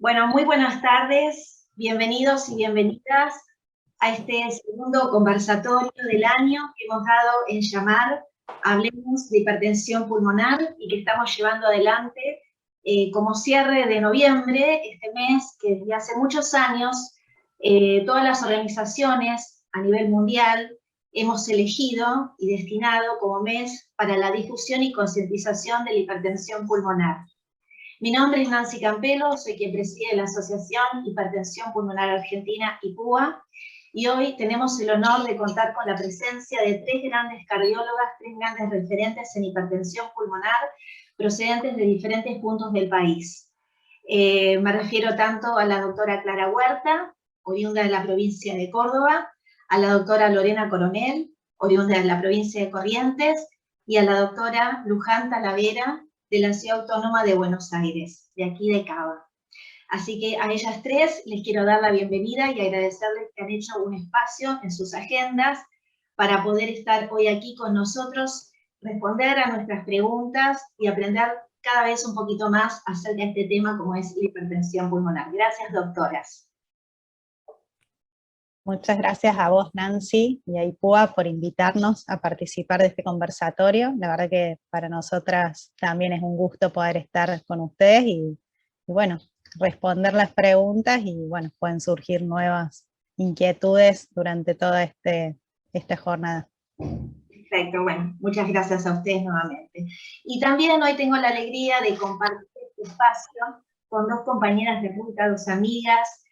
Bueno, muy buenas tardes, bienvenidos y bienvenidas a este segundo conversatorio del año que hemos dado en llamar Hablemos de hipertensión pulmonar y que estamos llevando adelante como cierre de noviembre, este mes que desde hace muchos años todas las organizaciones a nivel mundial hemos elegido y destinado como mes para la difusión y concientización de la hipertensión pulmonar. Mi nombre es Nancy Campelo, soy quien preside la Asociación Hipertensión Pulmonar Argentina, IPUA, y hoy tenemos el honor de contar con la presencia de tres grandes cardiólogas, tres grandes referentes en hipertensión pulmonar, procedentes de diferentes puntos del país. Me refiero tanto a la doctora Clara Huerta, oriunda de la provincia de Córdoba, a la doctora Lorena Coronel, oriunda de la provincia de Corrientes, y a la doctora Luján Talavera, de la Ciudad Autónoma de Buenos Aires, de aquí de Cava. Así que a ellas tres les quiero dar la bienvenida y agradecerles que han hecho un espacio en sus agendas para poder estar hoy aquí con nosotros, responder a nuestras preguntas y aprender cada vez un poquito más acerca de este tema como es la hipertensión pulmonar. Gracias, doctoras. Muchas gracias a vos, Nancy, y a IPUA por invitarnos a participar de este conversatorio. La verdad que para nosotras también es un gusto poder estar con ustedes y bueno, responder las preguntas y bueno, pueden surgir nuevas inquietudes durante toda esta jornada. Perfecto, bueno, muchas gracias a ustedes nuevamente. Y también hoy tengo la alegría de compartir este espacio con dos compañeras de ruta, dos amigas,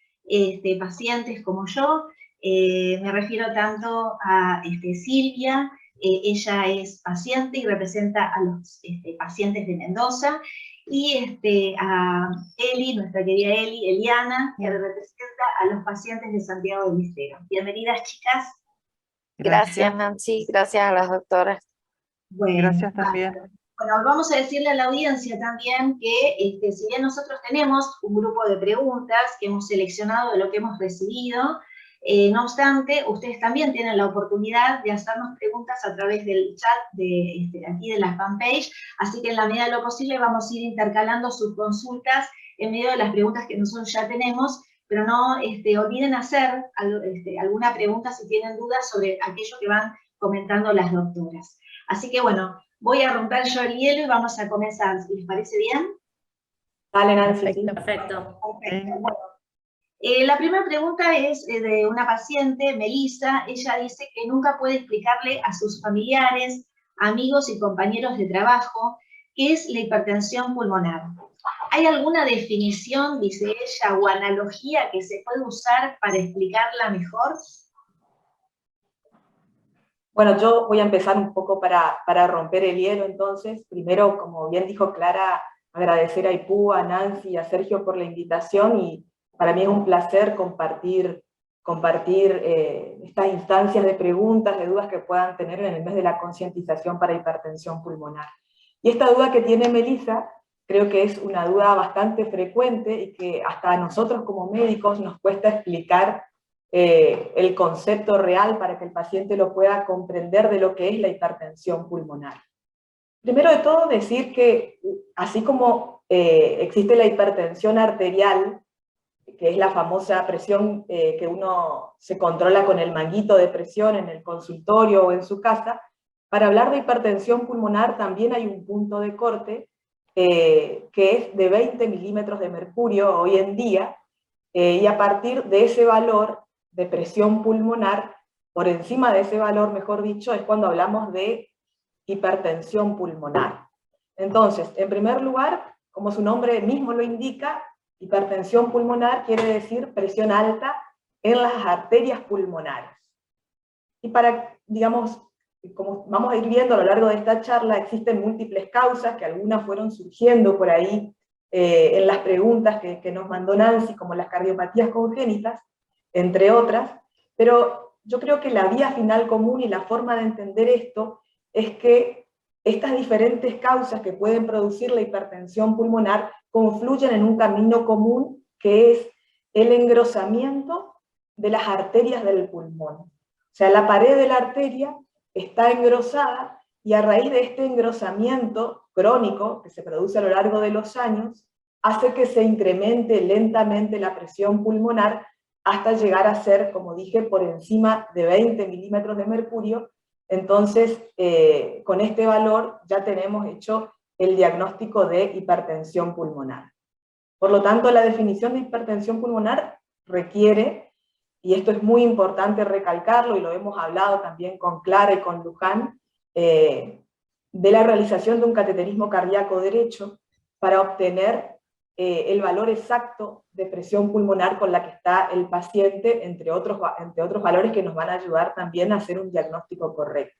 pacientes como yo. Me refiero tanto a Silvia, ella es paciente y representa a los pacientes de Mendoza, y a Eli, nuestra querida Eliana, que representa a los pacientes de Santiago del Estero. Bienvenidas, chicas. Gracias, Nancy, gracias a las doctoras. Bueno, gracias también. Bueno, vamos a decirle a la audiencia también que si bien nosotros tenemos un grupo de preguntas que hemos seleccionado de lo que hemos recibido, no obstante, ustedes también tienen la oportunidad de hacernos preguntas a través del chat de aquí de la fanpage, así que en la medida de lo posible vamos a ir intercalando sus consultas en medio de las preguntas que nosotros ya tenemos, pero no olviden hacer alguna pregunta si tienen dudas sobre aquello que van comentando las doctoras. Así que bueno, voy a romper yo el hielo y vamos a comenzar. ¿Les parece bien? Dale, Nancy. Perfecto. Bueno, la primera pregunta es de una paciente, Melissa. Ella dice que nunca puede explicarle a sus familiares, amigos y compañeros de trabajo qué es la hipertensión pulmonar. ¿Hay alguna definición, dice ella, o analogía que se puede usar para explicarla mejor? Bueno, yo voy a empezar un poco para romper el hielo, entonces. Primero, como bien dijo Clara, agradecer a IPUA, a Nancy y a Sergio por la invitación, y para mí es un placer compartir estas instancias de preguntas, de dudas que puedan tener en el mes de la concientización para hipertensión pulmonar. Y esta duda que tiene Melissa, creo que es una duda bastante frecuente y que hasta a nosotros como médicos nos cuesta explicar el concepto real para que el paciente lo pueda comprender de lo que es la hipertensión pulmonar. Primero de todo decir que así como existe la hipertensión arterial, que es la famosa presión que uno se controla con el manguito de presión en el consultorio o en su casa, para hablar de hipertensión pulmonar también hay un punto de corte que es de 20 milímetros de mercurio hoy en día, y a partir de ese valor de presión pulmonar, por encima de ese valor, mejor dicho, es cuando hablamos de hipertensión pulmonar. Entonces, en primer lugar, como su nombre mismo lo indica, hipertensión pulmonar quiere decir presión alta en las arterias pulmonares. Y para, digamos, como vamos a ir viendo a lo largo de esta charla, existen múltiples causas, que algunas fueron surgiendo por ahí en las preguntas que nos mandó Nancy, como las cardiopatías congénitas, entre otras, pero yo creo que la vía final común y la forma de entender esto es que estas diferentes causas que pueden producir la hipertensión pulmonar confluyen en un camino común, que es el engrosamiento de las arterias del pulmón. O sea, la pared de la arteria está engrosada, y a raíz de este engrosamiento crónico que se produce a lo largo de los años, hace que se incremente lentamente la presión pulmonar hasta llegar a ser, como dije, por encima de 20 milímetros de mercurio. Entonces, con este valor ya tenemos hecho el diagnóstico de hipertensión pulmonar. Por lo tanto, la definición de hipertensión pulmonar requiere, y esto es muy importante recalcarlo, y lo hemos hablado también con Clara y con Luján, de la realización de un cateterismo cardíaco derecho para obtener el valor exacto de presión pulmonar con la que está el paciente, entre otros valores que nos van a ayudar también a hacer un diagnóstico correcto.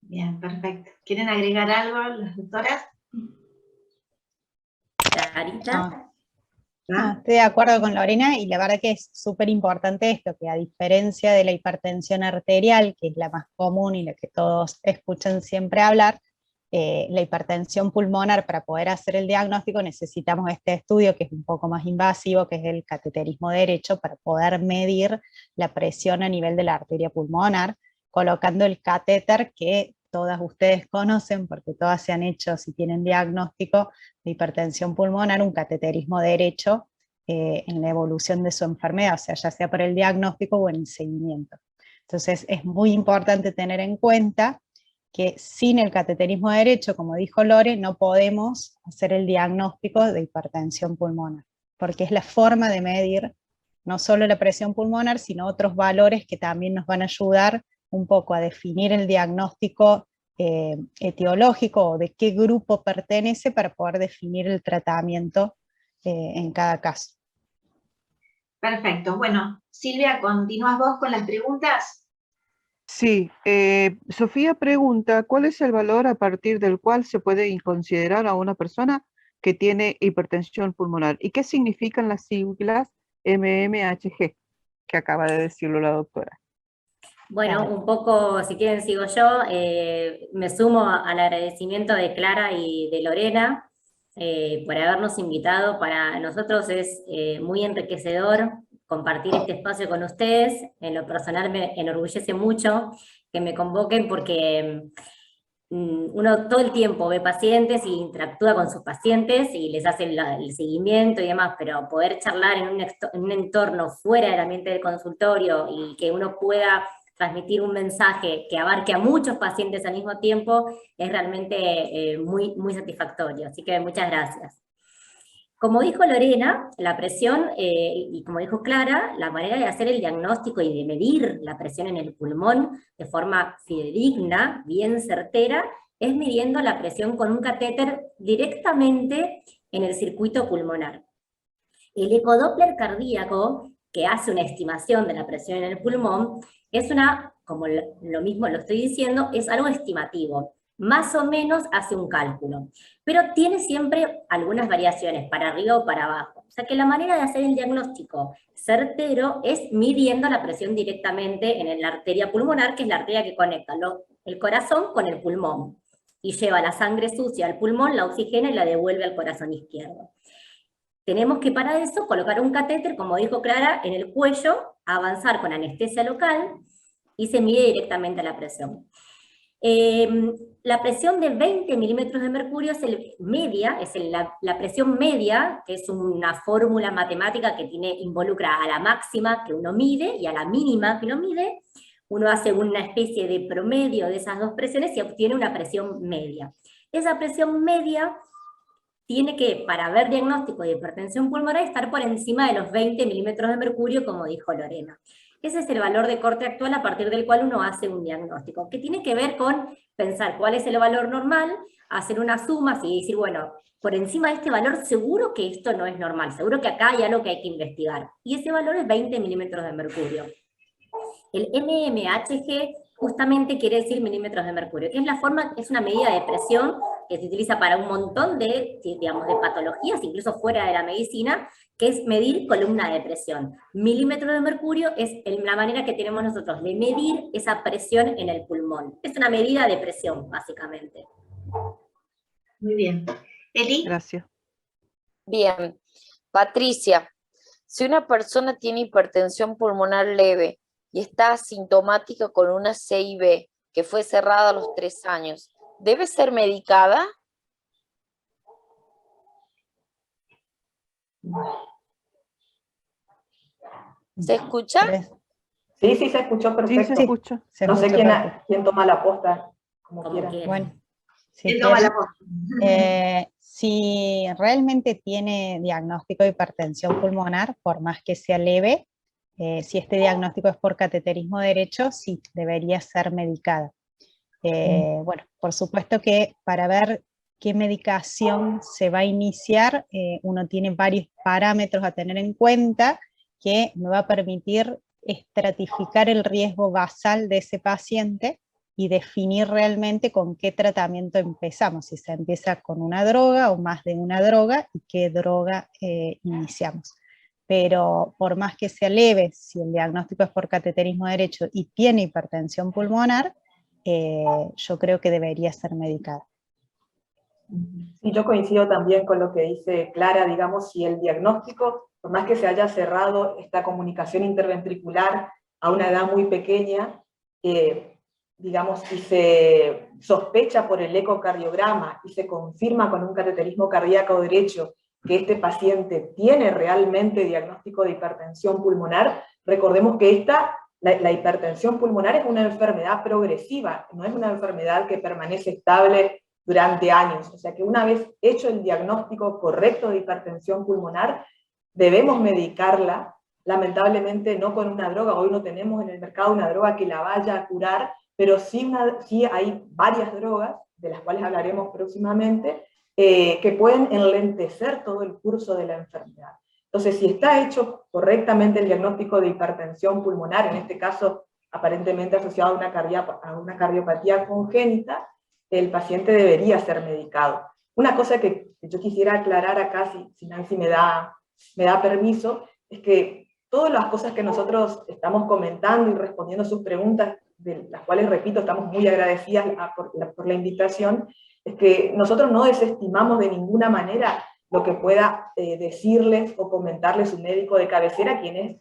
Bien, perfecto. ¿Quieren agregar algo las doctoras? Clarita. Estoy de acuerdo con Lorena, y la verdad que es súper importante esto, que a diferencia de la hipertensión arterial, que es la más común y la que todos escuchan siempre hablar, la hipertensión pulmonar, para poder hacer el diagnóstico necesitamos este estudio que es un poco más invasivo, que es el cateterismo derecho, para poder medir la presión a nivel de la arteria pulmonar, colocando el catéter que todas ustedes conocen, porque todas se han hecho, si tienen diagnóstico de hipertensión pulmonar, un cateterismo derecho en la evolución de su enfermedad, o sea, ya sea por el diagnóstico o en el seguimiento. Entonces es muy importante tener en cuenta que sin el cateterismo derecho, como dijo Lore, no podemos hacer el diagnóstico de hipertensión pulmonar, porque es la forma de medir no solo la presión pulmonar, sino otros valores que también nos van a ayudar un poco a definir el diagnóstico etiológico o de qué grupo pertenece para poder definir el tratamiento en cada caso. Perfecto. Bueno, Silvia, ¿continúas vos con las preguntas? Sí, Sofía pregunta, ¿cuál es el valor a partir del cual se puede considerar a una persona que tiene hipertensión pulmonar? ¿Y qué significan las siglas MMHG, que acaba de decirlo la doctora? Bueno, Claro. un poco, si quieren sigo yo, me sumo al agradecimiento de Clara y de Lorena por habernos invitado. Para nosotros es muy enriquecedor compartir este espacio con ustedes. En lo personal me enorgullece mucho que me convoquen porque uno todo el tiempo ve pacientes y interactúa con sus pacientes y les hace el seguimiento y demás, pero poder charlar en un entorno fuera del ambiente del consultorio y que uno pueda transmitir un mensaje que abarque a muchos pacientes al mismo tiempo es realmente muy, muy satisfactorio. Así que muchas gracias. Como dijo Lorena, la presión, y como dijo Clara, la manera de hacer el diagnóstico y de medir la presión en el pulmón de forma fidedigna, bien certera, es midiendo la presión con un catéter directamente en el circuito pulmonar. El ecodoppler cardíaco, que hace una estimación de la presión en el pulmón, es como lo mismo lo estoy diciendo, es algo estimativo. Más o menos hace un cálculo, pero tiene siempre algunas variaciones, para arriba o para abajo. O sea que la manera de hacer el diagnóstico certero es midiendo la presión directamente en la arteria pulmonar, que es la arteria que conecta el corazón con el pulmón, y lleva la sangre sucia al pulmón, la oxigena y la devuelve al corazón izquierdo. Tenemos que para eso colocar un catéter, como dijo Clara, en el cuello, avanzar con anestesia local y se mide directamente la presión. La presión de 20 milímetros de mercurio es la presión media, que es una fórmula matemática que involucra a la máxima que uno mide y a la mínima que uno mide. Uno hace una especie de promedio de esas dos presiones y obtiene una presión media. Esa presión media tiene que, para ver diagnóstico de hipertensión pulmonar, estar por encima de los 20 milímetros de mercurio, como dijo Lorena. Ese es el valor de corte actual a partir del cual uno hace un diagnóstico, que tiene que ver con pensar cuál es el valor normal, hacer unas sumas y decir, bueno, por encima de este valor seguro que esto no es normal, seguro que acá hay algo que hay que investigar. Y ese valor es 20 milímetros de mercurio. El MMHG justamente quiere decir milímetros de mercurio, que es una medida de presión que se utiliza para un montón de patologías, incluso fuera de la medicina, que es medir columna de presión. Milímetros de mercurio es la manera que tenemos nosotros de medir esa presión en el pulmón. Es una medida de presión, básicamente. Muy bien. Eli. Gracias. Bien. Patricia, si una persona tiene hipertensión pulmonar leve y está asintomática con una CIB que fue cerrada a los 3 años, ¿debe ser medicada? ¿Se escucha? Sí, sí, se escuchó perfecto. Sí, se escucha. No sé quién toma la posta, como quiera. Bueno, ¿Quién toma la posta? Si realmente tiene diagnóstico de hipertensión pulmonar, por más que sea leve, si este diagnóstico es por cateterismo derecho, sí, debería ser medicada. Bueno, por supuesto que para ver qué medicación se va a iniciar, uno tiene varios parámetros a tener en cuenta que me va a permitir estratificar el riesgo basal de ese paciente y definir realmente con qué tratamiento empezamos, si se empieza con una droga o más de una droga y qué droga iniciamos. Pero por más que sea leve, si el diagnóstico es por cateterismo derecho y tiene hipertensión pulmonar, yo creo que debería ser medicada. Y yo coincido también con lo que dice Clara, digamos, si el diagnóstico, por más que se haya cerrado esta comunicación interventricular a una edad muy pequeña, digamos, y se sospecha por el ecocardiograma y se confirma con un cateterismo cardíaco derecho que este paciente tiene realmente diagnóstico de hipertensión pulmonar, recordemos que la hipertensión pulmonar es una enfermedad progresiva, no es una enfermedad que permanece estable durante años. O sea que una vez hecho el diagnóstico correcto de hipertensión pulmonar, debemos medicarla, lamentablemente no con una droga. Hoy no tenemos en el mercado una droga que la vaya a curar, pero sí hay varias drogas, de las cuales hablaremos próximamente, que pueden enlentecer todo el curso de la enfermedad. Entonces, si está hecho correctamente el diagnóstico de hipertensión pulmonar, en este caso aparentemente asociado a una cardiopatía congénita, el paciente debería ser medicado. Una cosa que yo quisiera aclarar acá, si Nancy me da permiso, es que todas las cosas que nosotros estamos comentando y respondiendo sus preguntas, de las cuales, repito, estamos muy agradecidas por la invitación, es que nosotros no desestimamos de ninguna manera lo que pueda decirles o comentarles su médico de cabecera, quien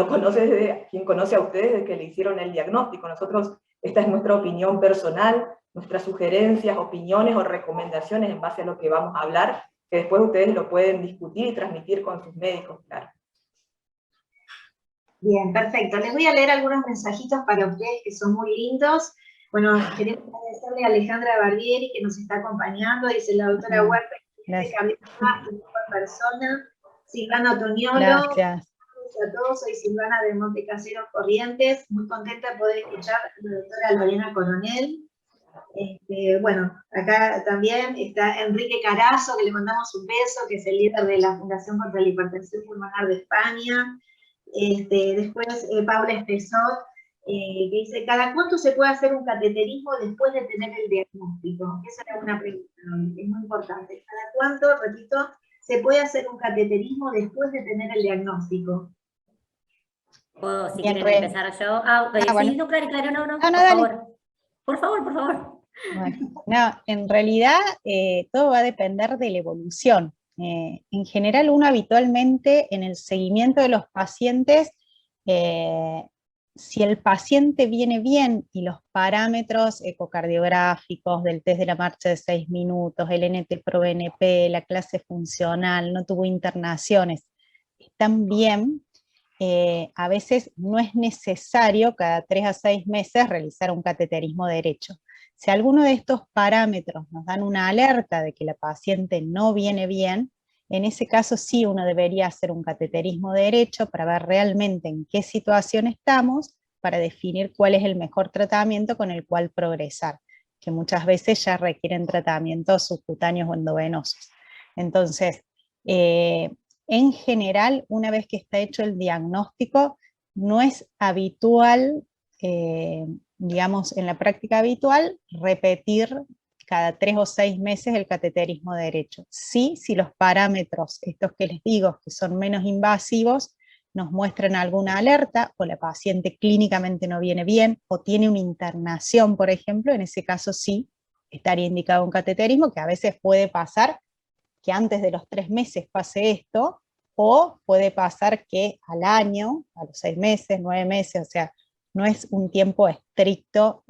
conoce a ustedes desde que le hicieron el diagnóstico. Nosotros, esta es nuestra opinión personal, nuestras sugerencias, opiniones o recomendaciones en base a lo que vamos a hablar, que después ustedes lo pueden discutir y transmitir con sus médicos, claro. Bien, perfecto. Les voy a leer algunos mensajitos para ustedes que son muy lindos. Bueno, queremos agradecerle a Alejandra Barbieri que nos está acompañando, dice la doctora Huerta, que hablé más que mejor persona. Silvana Otoñolo. Gracias. A todos, soy Silvana de Montecaseros Corrientes, muy contenta de poder escuchar a la doctora Lorena Coronel. Bueno, acá también está Enrique Carazo, que le mandamos un beso, que es el líder de la Fundación contra la Hipertensión Pulmonar de España. Después Paula Espesot, que dice, ¿cada cuánto se puede hacer un cateterismo después de tener el diagnóstico? Esa era una pregunta, es muy importante. ¿Cada cuánto, repito, se puede hacer un cateterismo después de tener el diagnóstico? ¿Puedo, si quieren empezar yo? Bueno. Sí, no, claro, no, por favor. Por favor. Bueno, no, en realidad todo va a depender de la evolución. En general, uno habitualmente en el seguimiento de los pacientes, si el paciente viene bien y los parámetros ecocardiográficos del test de la marcha de 6 minutos, el NT-proBNP, la clase funcional, no tuvo internaciones, están bien, a veces no es necesario cada 3 a 6 meses realizar un cateterismo derecho. Si alguno de estos parámetros nos dan una alerta de que la paciente no viene bien, en ese caso sí uno debería hacer un cateterismo derecho para ver realmente en qué situación estamos, para definir cuál es el mejor tratamiento con el cual progresar, que muchas veces ya requieren tratamientos subcutáneos o endovenosos. Entonces, en general, una vez que está hecho el diagnóstico, no es habitual, digamos, en la práctica habitual, repetir cada 3 o 6 meses el cateterismo derecho. Sí, si los parámetros, estos que les digo, que son menos invasivos, nos muestran alguna alerta, o la paciente clínicamente no viene bien, o tiene una internación, por ejemplo, en ese caso sí, estaría indicado un cateterismo, que a veces puede pasar que antes de los 3 meses pase esto, o puede pasar que al año, a los 6 meses, 9 meses, o sea, no es un tiempo estricto,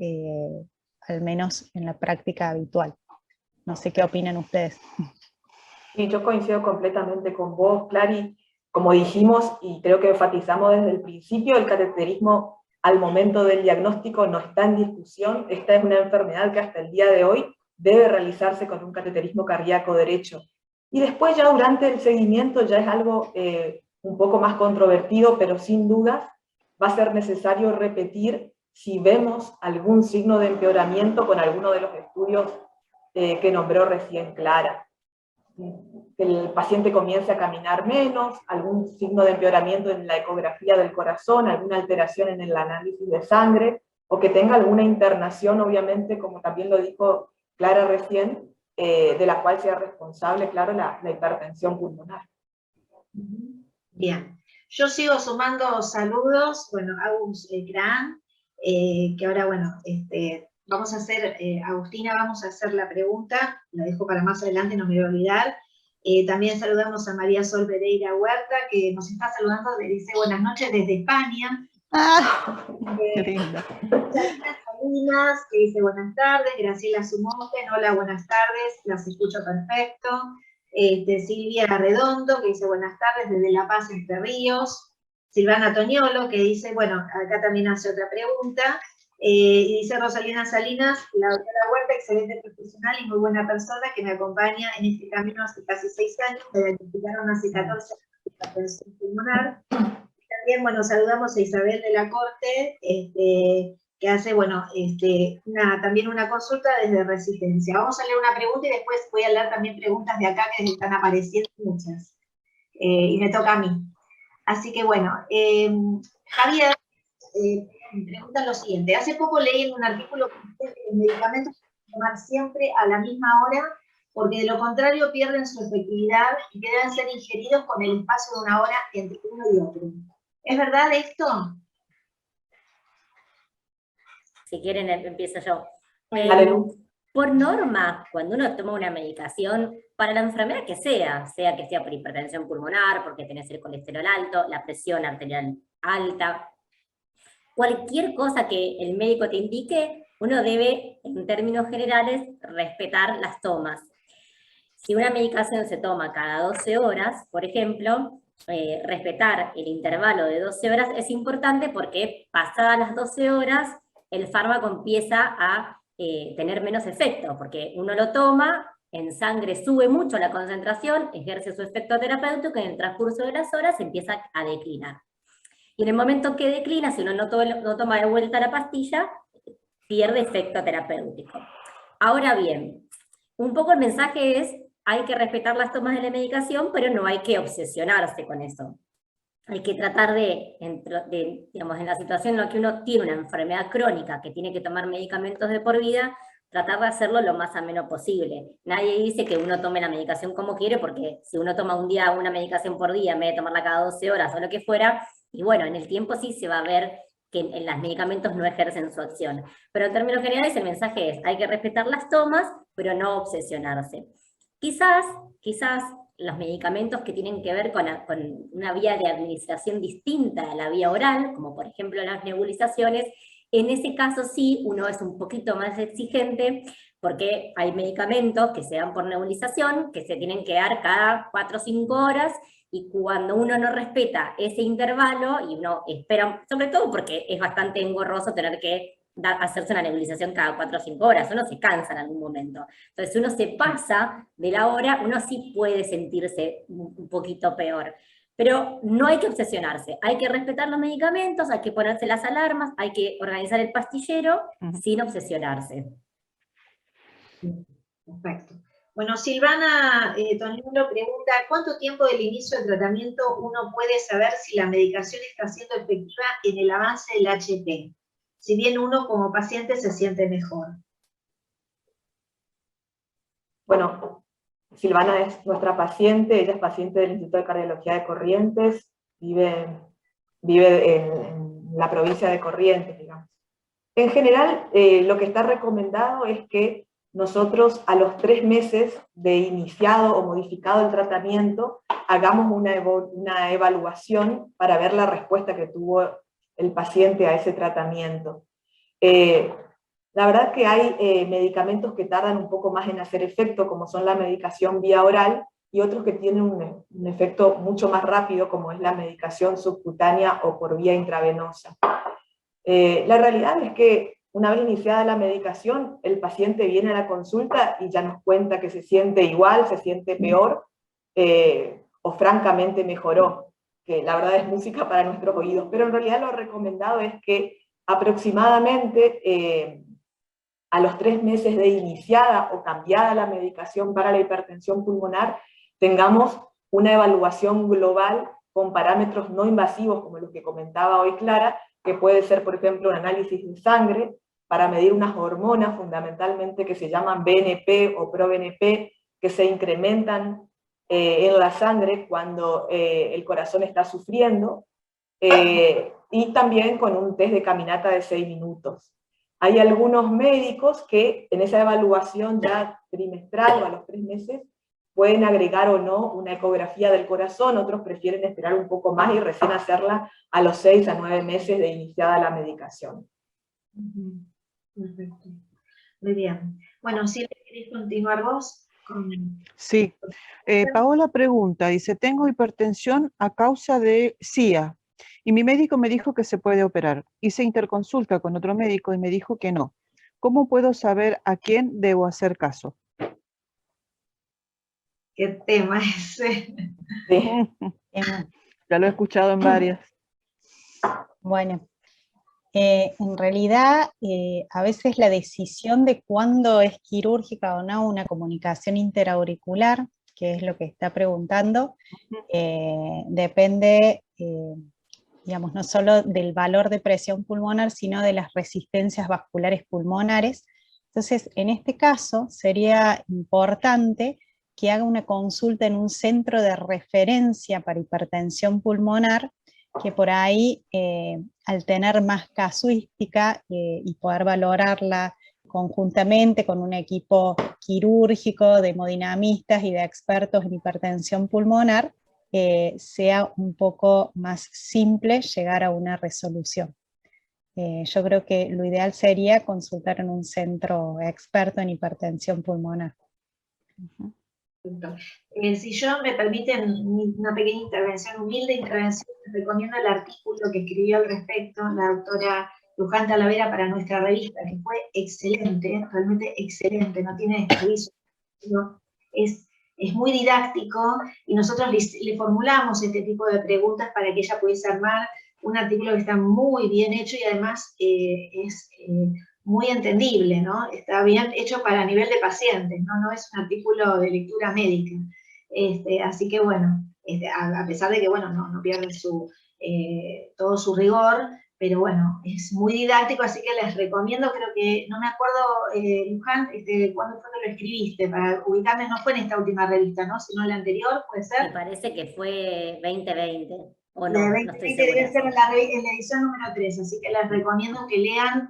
al menos en la práctica habitual. No sé qué opinan ustedes. Sí, yo coincido completamente con vos, Clary. Como dijimos, y creo que enfatizamos desde el principio, el cateterismo al momento del diagnóstico no está en discusión. Esta es una enfermedad que hasta el día de hoy debe realizarse con un cateterismo cardíaco derecho. Y después ya durante el seguimiento ya es algo un poco más controvertido, pero sin dudas va a ser necesario repetir si vemos algún signo de empeoramiento con alguno de los estudios que nombró recién Clara. Que el paciente comience a caminar menos, algún signo de empeoramiento en la ecografía del corazón, alguna alteración en el análisis de sangre, o que tenga alguna internación, obviamente, como también lo dijo Clara recién, de la cual sea responsable, claro, la hipertensión pulmonar. Bien, yo sigo sumando saludos, bueno, Agus Gran, que ahora, bueno, vamos a hacer, Agustina, vamos a hacer la pregunta, la dejo para más adelante, no me voy a olvidar. También saludamos a María Sol Pereira Huerta, que nos está saludando, le dice buenas noches desde España. ¡Ah! ¡Qué linda! Salinas, que dice buenas tardes. Graciela Sumonten, hola, buenas tardes, las escucho perfecto. Silvia Redondo, que dice buenas tardes desde La Paz, Entre Ríos. Silvana Toñolo, que dice, bueno, acá también hace otra pregunta. Y dice Rosalina Salinas, la doctora Huerta, excelente profesional y muy buena persona que me acompaña en este camino hace casi 6 años, me diagnosticaron hace 14 años de hipertensión pulmonar. También, bueno, saludamos a Isabel de la Corte, que hace, bueno, también una consulta desde Resistencia. Vamos a leer una pregunta y después voy a leer también preguntas de acá que están apareciendo muchas. Y me toca a mí. Así que, bueno, Javier pregunta lo siguiente. Hace poco leí en un artículo que los medicamentos se deben tomar siempre a la misma hora, porque de lo contrario pierden su efectividad y que deben ser ingeridos con el espacio de 1 hora entre uno y otro. ¿Es verdad esto? Si quieren, empiezo yo. Por norma, cuando uno toma una medicación, para la enfermedad que sea que sea por hipertensión pulmonar, porque tenés el colesterol alto, la presión arterial alta, cualquier cosa que el médico te indique, uno debe, en términos generales, respetar las tomas. Si una medicación se toma cada 12 horas, por ejemplo, respetar el intervalo de 12 horas es importante porque pasadas las 12 horas el fármaco empieza a tener menos efecto, porque uno lo toma, en sangre sube mucho la concentración, ejerce su efecto terapéutico y en el transcurso de las horas empieza a declinar. Y en el momento que declina, si uno no toma de vuelta la pastilla, pierde efecto terapéutico. Ahora bien, un poco el mensaje es, hay que respetar las tomas de la medicación, pero no hay que obsesionarse con eso. Hay que tratar digamos, en la situación en la que uno tiene una enfermedad crónica, que tiene que tomar medicamentos de por vida, tratar de hacerlo lo más ameno posible. Nadie dice que uno tome la medicación como quiere, porque si uno toma un día una medicación por día, en vez de tomarla cada 12 horas o lo que fuera, y bueno, en el tiempo sí se va a ver que en los medicamentos no ejercen su acción. Pero en términos generales el mensaje es, hay que respetar las tomas, pero no obsesionarse. Quizás los medicamentos que tienen que ver con una vía de administración distinta a la vía oral, como por ejemplo las nebulizaciones, en ese caso sí uno es un poquito más exigente, porque hay medicamentos que se dan por nebulización, que se tienen que dar cada 4 o 5 horas, y cuando uno no respeta ese intervalo, y uno espera, sobre todo porque es bastante engorroso tener que hacerse una nebulización cada 4 o 5 horas, uno se cansa en algún momento. Entonces, si uno se pasa de la hora, uno sí puede sentirse un poquito peor. Pero no hay que obsesionarse, hay que respetar los medicamentos, hay que ponerse las alarmas, hay que organizar el pastillero sin obsesionarse. Perfecto. Bueno, Silvana Toniolo pregunta, ¿cuánto tiempo del inicio del tratamiento uno puede saber si la medicación está siendo efectiva en el avance del HP? Si bien uno como paciente se siente mejor. Bueno, Silvana es nuestra paciente, ella es paciente del Instituto de Cardiología de Corrientes, vive en la provincia de Corrientes, digamos. En general, lo que está recomendado es que nosotros a los 3 meses de iniciado o modificado el tratamiento, hagamos una evaluación para ver la respuesta que tuvo el paciente a ese tratamiento. La verdad que hay medicamentos que tardan un poco más en hacer efecto, como son la medicación vía oral, y otros que tienen un efecto mucho más rápido, como es la medicación subcutánea o por vía intravenosa. La realidad es que una vez iniciada la medicación, el paciente viene a la consulta y ya nos cuenta que se siente igual, se siente peor, o francamente mejoró, que la verdad es música para nuestros oídos, pero en realidad lo recomendado es que aproximadamente a los 3 meses de iniciada o cambiada la medicación para la hipertensión pulmonar, tengamos una evaluación global con parámetros no invasivos, como los que comentaba hoy Clara, que puede ser, por ejemplo, un análisis de sangre para medir unas hormonas fundamentalmente que se llaman BNP o proBNP, que se incrementan en la sangre cuando el corazón está sufriendo, y también con un test de caminata de 6 minutos. Hay algunos médicos que en esa evaluación ya trimestral o a los 3 meses pueden agregar o no una ecografía del corazón, otros prefieren esperar un poco más y recién hacerla a los 6 a 9 meses de iniciada la medicación. Perfecto. Muy bien. Bueno, si querés continuar vos. Sí. Paola pregunta, dice, tengo hipertensión a causa de CIA y mi médico me dijo que se puede operar. Hice interconsulta con otro médico y me dijo que no. ¿Cómo puedo saber a quién debo hacer caso? ¿Qué tema ese? Sí. Ya lo he escuchado en varias. Bueno, en realidad a veces la decisión de cuándo es quirúrgica o no una comunicación interauricular, que es lo que está preguntando, depende, digamos, no solo del valor de presión pulmonar, sino de las resistencias vasculares pulmonares. Entonces, en este caso, sería importante que haga una consulta en un centro de referencia para hipertensión pulmonar, que por ahí, al tener más casuística y poder valorarla conjuntamente con un equipo quirúrgico de hemodinamistas y de expertos en hipertensión pulmonar, sea un poco más simple llegar a una resolución. Yo creo que lo ideal sería consultar en un centro experto en hipertensión pulmonar. Si yo me permiten una pequeña intervención, humilde intervención, les recomiendo el artículo que escribió al respecto la doctora Luján Talavera para nuestra revista, que fue excelente, realmente excelente, no tiene desperdicio, es muy didáctico, y nosotros le formulamos este tipo de preguntas para que ella pudiese armar un artículo que está muy bien hecho y además es muy entendible, ¿no? Está bien hecho para nivel de pacientes, ¿no? No es un artículo de lectura médica. Así que bueno, a pesar de que bueno, no pierde todo su rigor, pero bueno, es muy didáctico, así que les recomiendo, creo que, no me acuerdo, Luján, cuándo fue que lo escribiste, para ubicarme, no fue en esta última revista, ¿no? Sino en la anterior, ¿puede ser? Me parece que fue 2020. O La no, de 2020 debe ser en la edición número 3, así que les recomiendo que lean,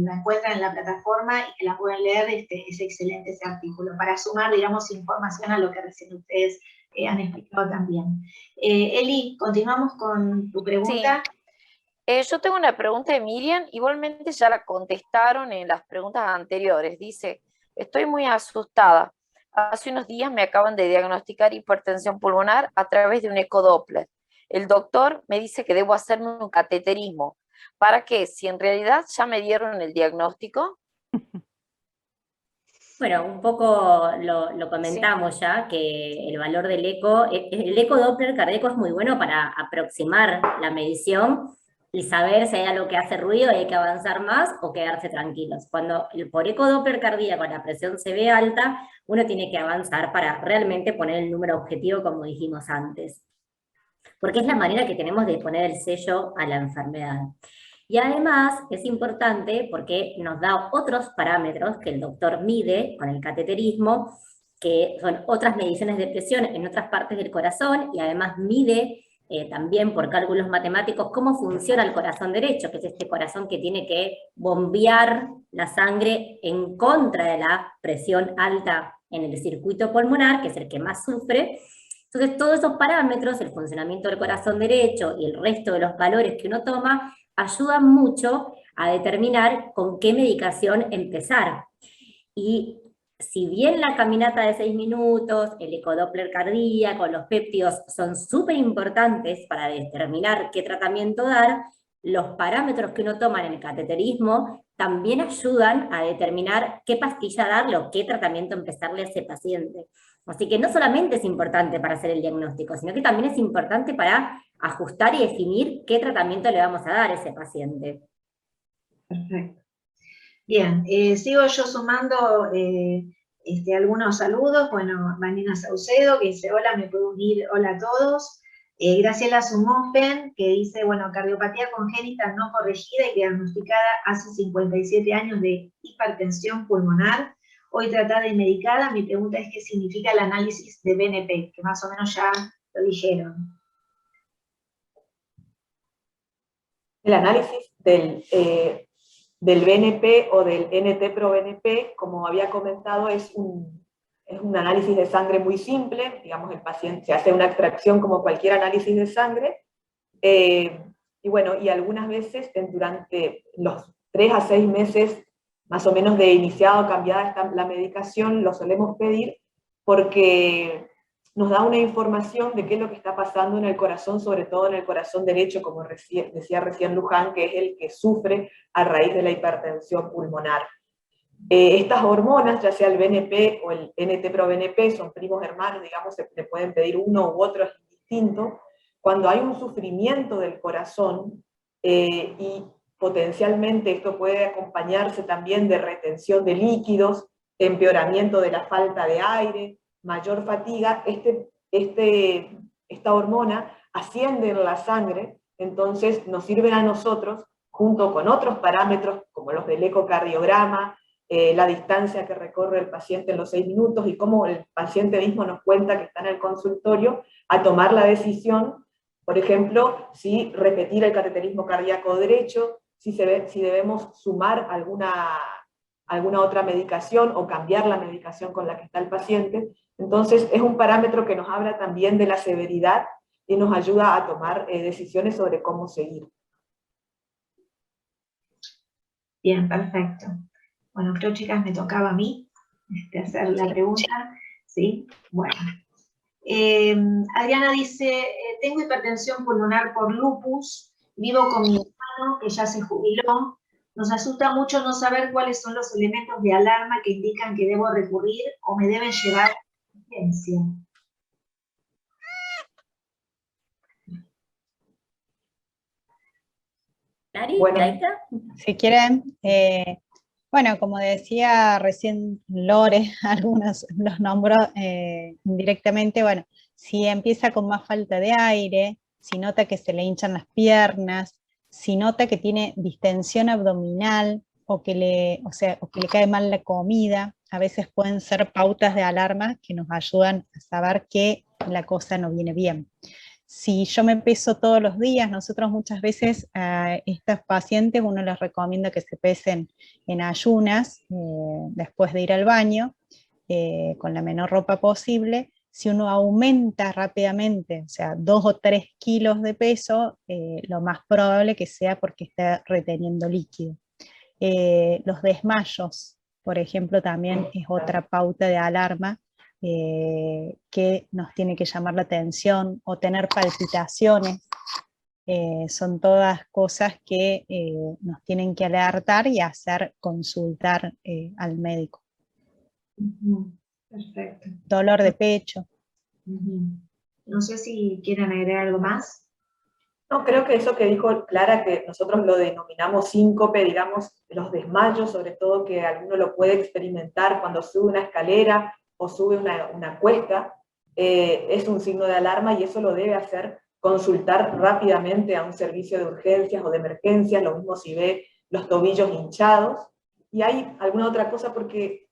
la encuentran en la plataforma y que la puedan leer, es excelente ese artículo, para sumar, digamos, información a lo que recién ustedes han explicado también. Eli, continuamos con tu pregunta. Sí. Yo tengo una pregunta de Miriam, igualmente ya la contestaron en las preguntas anteriores. Dice, estoy muy asustada. Hace unos días me acaban de diagnosticar hipertensión pulmonar a través de un ecodoppler. El doctor me dice que debo hacerme un cateterismo. ¿Para qué? Si en realidad ya me dieron el diagnóstico. Bueno, un poco lo comentamos ya, que el valor del eco, el ecodoppler cardíaco es muy bueno para aproximar la medición y saber si hay algo que hace ruido y hay que avanzar más o quedarse tranquilos. Cuando por ecodoppler cardíaco la presión se ve alta, uno tiene que avanzar para realmente poner el número objetivo, como dijimos antes. Porque es la manera que tenemos de poner el sello a la enfermedad. Y además es importante porque nos da otros parámetros que el doctor mide con el cateterismo, que son otras mediciones de presión en otras partes del corazón, y además mide también por cálculos matemáticos cómo funciona el corazón derecho, que es este corazón que tiene que bombear la sangre en contra de la presión alta en el circuito pulmonar, que es el que más sufre. Entonces todos esos parámetros, el funcionamiento del corazón derecho y el resto de los valores que uno toma, ayudan mucho a determinar con qué medicación empezar. Y si bien la caminata de 6 minutos, el ecodoppler cardíaco, los péptidos son súper importantes para determinar qué tratamiento dar, los parámetros que uno toma en el cateterismo también ayudan a determinar qué pastilla darle o qué tratamiento empezarle a ese paciente. Así que no solamente es importante para hacer el diagnóstico, sino que también es importante para ajustar y definir qué tratamiento le vamos a dar a ese paciente. Perfecto. Bien, sigo yo sumando algunos saludos. Bueno, Vanina Saucedo, que dice, hola, me puedo unir, hola a todos. Graciela Sumofen, que dice, bueno, cardiopatía congénita no corregida y diagnosticada hace 57 años de hipertensión pulmonar, hoy tratada y medicada. Mi pregunta es, ¿qué significa el análisis de BNP? Que más o menos ya lo dijeron. El análisis del BNP o del NT-proBNP, como había comentado, es un análisis de sangre muy simple. Digamos, el paciente se hace una extracción como cualquier análisis de sangre, y bueno, y algunas veces durante los 3 a 6 meses más o menos de iniciado o cambiada la medicación, lo solemos pedir porque nos da una información de qué es lo que está pasando en el corazón, sobre todo en el corazón derecho, como decía recién Luján, que es el que sufre a raíz de la hipertensión pulmonar. Estas hormonas, ya sea el BNP o el NT-proBNP, son primos hermanos, digamos, se le pueden pedir uno u otro, es indistinto. Cuando hay un sufrimiento del corazón, y potencialmente esto puede acompañarse también de retención de líquidos, empeoramiento de la falta de aire, mayor fatiga, esta hormona asciende en la sangre, entonces nos sirven a nosotros, junto con otros parámetros como los del ecocardiograma, la distancia que recorre el paciente en los 6 minutos y cómo el paciente mismo nos cuenta que está en el consultorio, a tomar la decisión, por ejemplo, si repetir el cateterismo cardíaco derecho, si debemos sumar alguna otra medicación o cambiar la medicación con la que está el paciente. Entonces es un parámetro que nos habla también de la severidad y nos ayuda a tomar decisiones sobre cómo seguir. Bien, perfecto. Bueno, creo, chicas, me tocaba a mí hacer la pregunta. ¿Sí? Bueno. Adriana dice, tengo hipertensión pulmonar por lupus, vivo con mi hermano que ya se jubiló. Nos asusta mucho no saber cuáles son los elementos de alarma que indican que debo recurrir o me deben llevar a urgencia. Bueno, si quieren, bueno, como decía recién Lore, algunos los nombro indirectamente, bueno, si empieza con más falta de aire, si nota que se le hinchan las piernas, si nota que tiene distensión abdominal o que le cae mal la comida, a veces pueden ser pautas de alarma que nos ayudan a saber que la cosa no viene bien. Si yo me peso todos los días, nosotros muchas veces a estos pacientes uno les recomienda que se pesen en ayunas después de ir al baño, con la menor ropa posible. Si uno aumenta rápidamente, o sea, 2 o 3 kilos de peso, lo más probable que sea porque está reteniendo líquido. Los desmayos, por ejemplo, también es otra pauta de alarma que nos tiene que llamar la atención, o tener palpitaciones, son todas cosas que nos tienen que alertar y hacer consultar al médico. Perfecto. Dolor de pecho. No sé si quieren agregar algo más. No, creo que eso que dijo Clara, que nosotros lo denominamos síncope, digamos, los desmayos, sobre todo que alguno lo puede experimentar cuando sube una escalera o sube una cuesta, es un signo de alarma y eso lo debe hacer consultar rápidamente a un servicio de urgencias o de emergencias, lo mismo si ve los tobillos hinchados. Y hay alguna otra cosa porque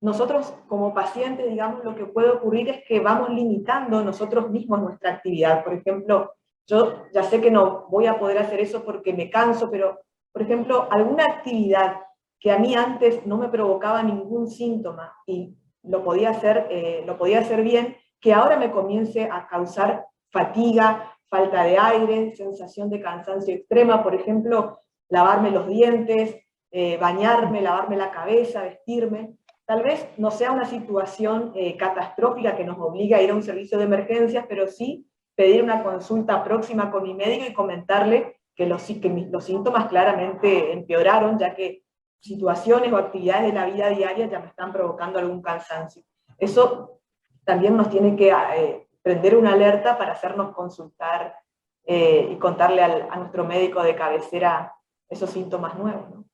nosotros como pacientes, digamos, lo que puede ocurrir es que vamos limitando nosotros mismos nuestra actividad. Por ejemplo, yo ya sé que no voy a poder hacer eso porque me canso, pero, por ejemplo, alguna actividad que a mí antes no me provocaba ningún síntoma y lo podía hacer bien, que ahora me comience a causar fatiga, falta de aire, sensación de cansancio extrema, por ejemplo, lavarme los dientes, bañarme, lavarme la cabeza, vestirme. tal vez no sea una situación catastrófica que nos obligue a ir a un servicio de emergencias, pero sí pedir una consulta próxima con mi médico y comentarle que los síntomas claramente empeoraron, ya que situaciones o actividades de la vida diaria ya me están provocando algún cansancio. Eso también nos tiene que prender una alerta para hacernos consultar y contarle a nuestro médico de cabecera esos síntomas nuevos, ¿no?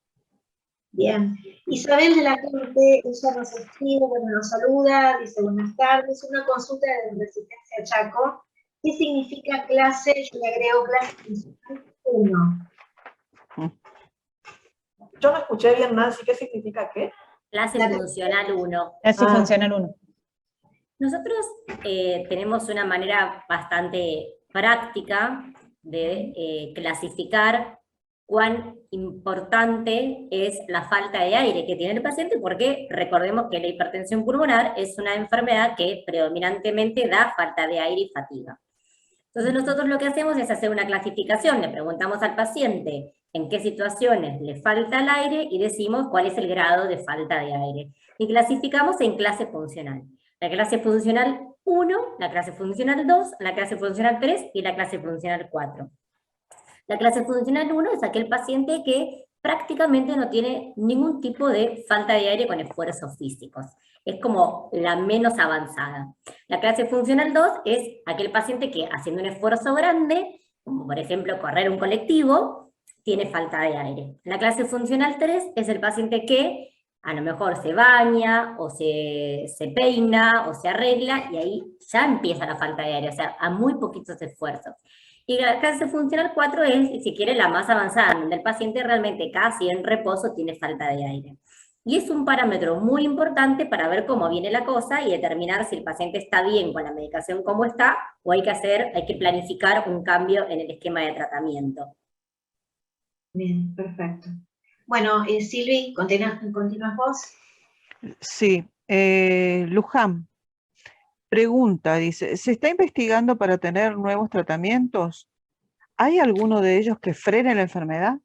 Bien. Isabel de la Corte, ella nos escribe, bueno, nos saluda, dice buenas tardes, una consulta de Resistencia Chaco. ¿Qué significa clase? Yo le agrego clase funcional 1. Yo no escuché bien, Nancy, ¿qué significa qué? Clase funcional 1. Clase funcional 1. Nosotros tenemos una manera bastante práctica de clasificar cuán importante es la falta de aire que tiene el paciente, porque recordemos que la hipertensión pulmonar es una enfermedad que predominantemente da falta de aire y fatiga. Entonces nosotros lo que hacemos es hacer una clasificación, le preguntamos al paciente en qué situaciones le falta el aire y decimos cuál es el grado de falta de aire. Y clasificamos en clase funcional. La clase funcional 1, la clase funcional 2, la clase funcional 3 y la clase funcional 4. La clase funcional 1 es aquel paciente que prácticamente no tiene ningún tipo de falta de aire con esfuerzos físicos. Es como la menos avanzada. La clase funcional 2 es aquel paciente que haciendo un esfuerzo grande, como por ejemplo correr un colectivo, tiene falta de aire. La clase funcional 3 es el paciente que a lo mejor se baña, o se peina, o se arregla, y ahí ya empieza la falta de aire, o sea, a muy poquitos esfuerzos. Y la clase funcional 4 es, si quiere, la más avanzada, donde el paciente realmente casi en reposo tiene falta de aire. Y es un parámetro muy importante para ver cómo viene la cosa y determinar si el paciente está bien con la medicación como está, o hay que planificar un cambio en el esquema de tratamiento. Bien, perfecto. Bueno, Silvi, ¿continúas vos? Sí, Luján pregunta, dice, ¿se está investigando para tener nuevos tratamientos? ¿Hay alguno de ellos que frene la enfermedad?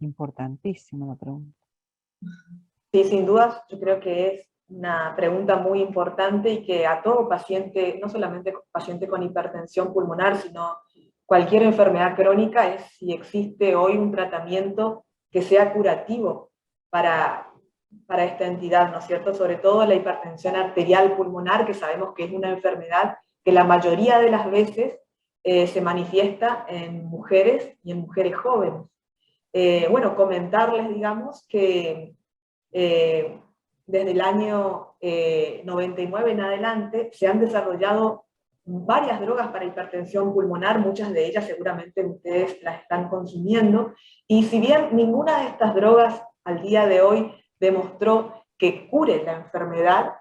Importantísima la pregunta. Sí, sin dudas, yo creo que es una pregunta muy importante y que a todo paciente, no solamente paciente con hipertensión pulmonar, sino cualquier enfermedad crónica, es si existe hoy un tratamiento que sea curativo para esta entidad, ¿no es cierto? Sobre todo la hipertensión arterial pulmonar, que sabemos que es una enfermedad que la mayoría de las veces se manifiesta en mujeres y en mujeres jóvenes. Bueno, comentarles, digamos, que desde el año 99 en adelante se han desarrollado varias drogas para hipertensión pulmonar, muchas de ellas seguramente ustedes las están consumiendo, y si bien ninguna de estas drogas al día de hoy demostró que cure la enfermedad,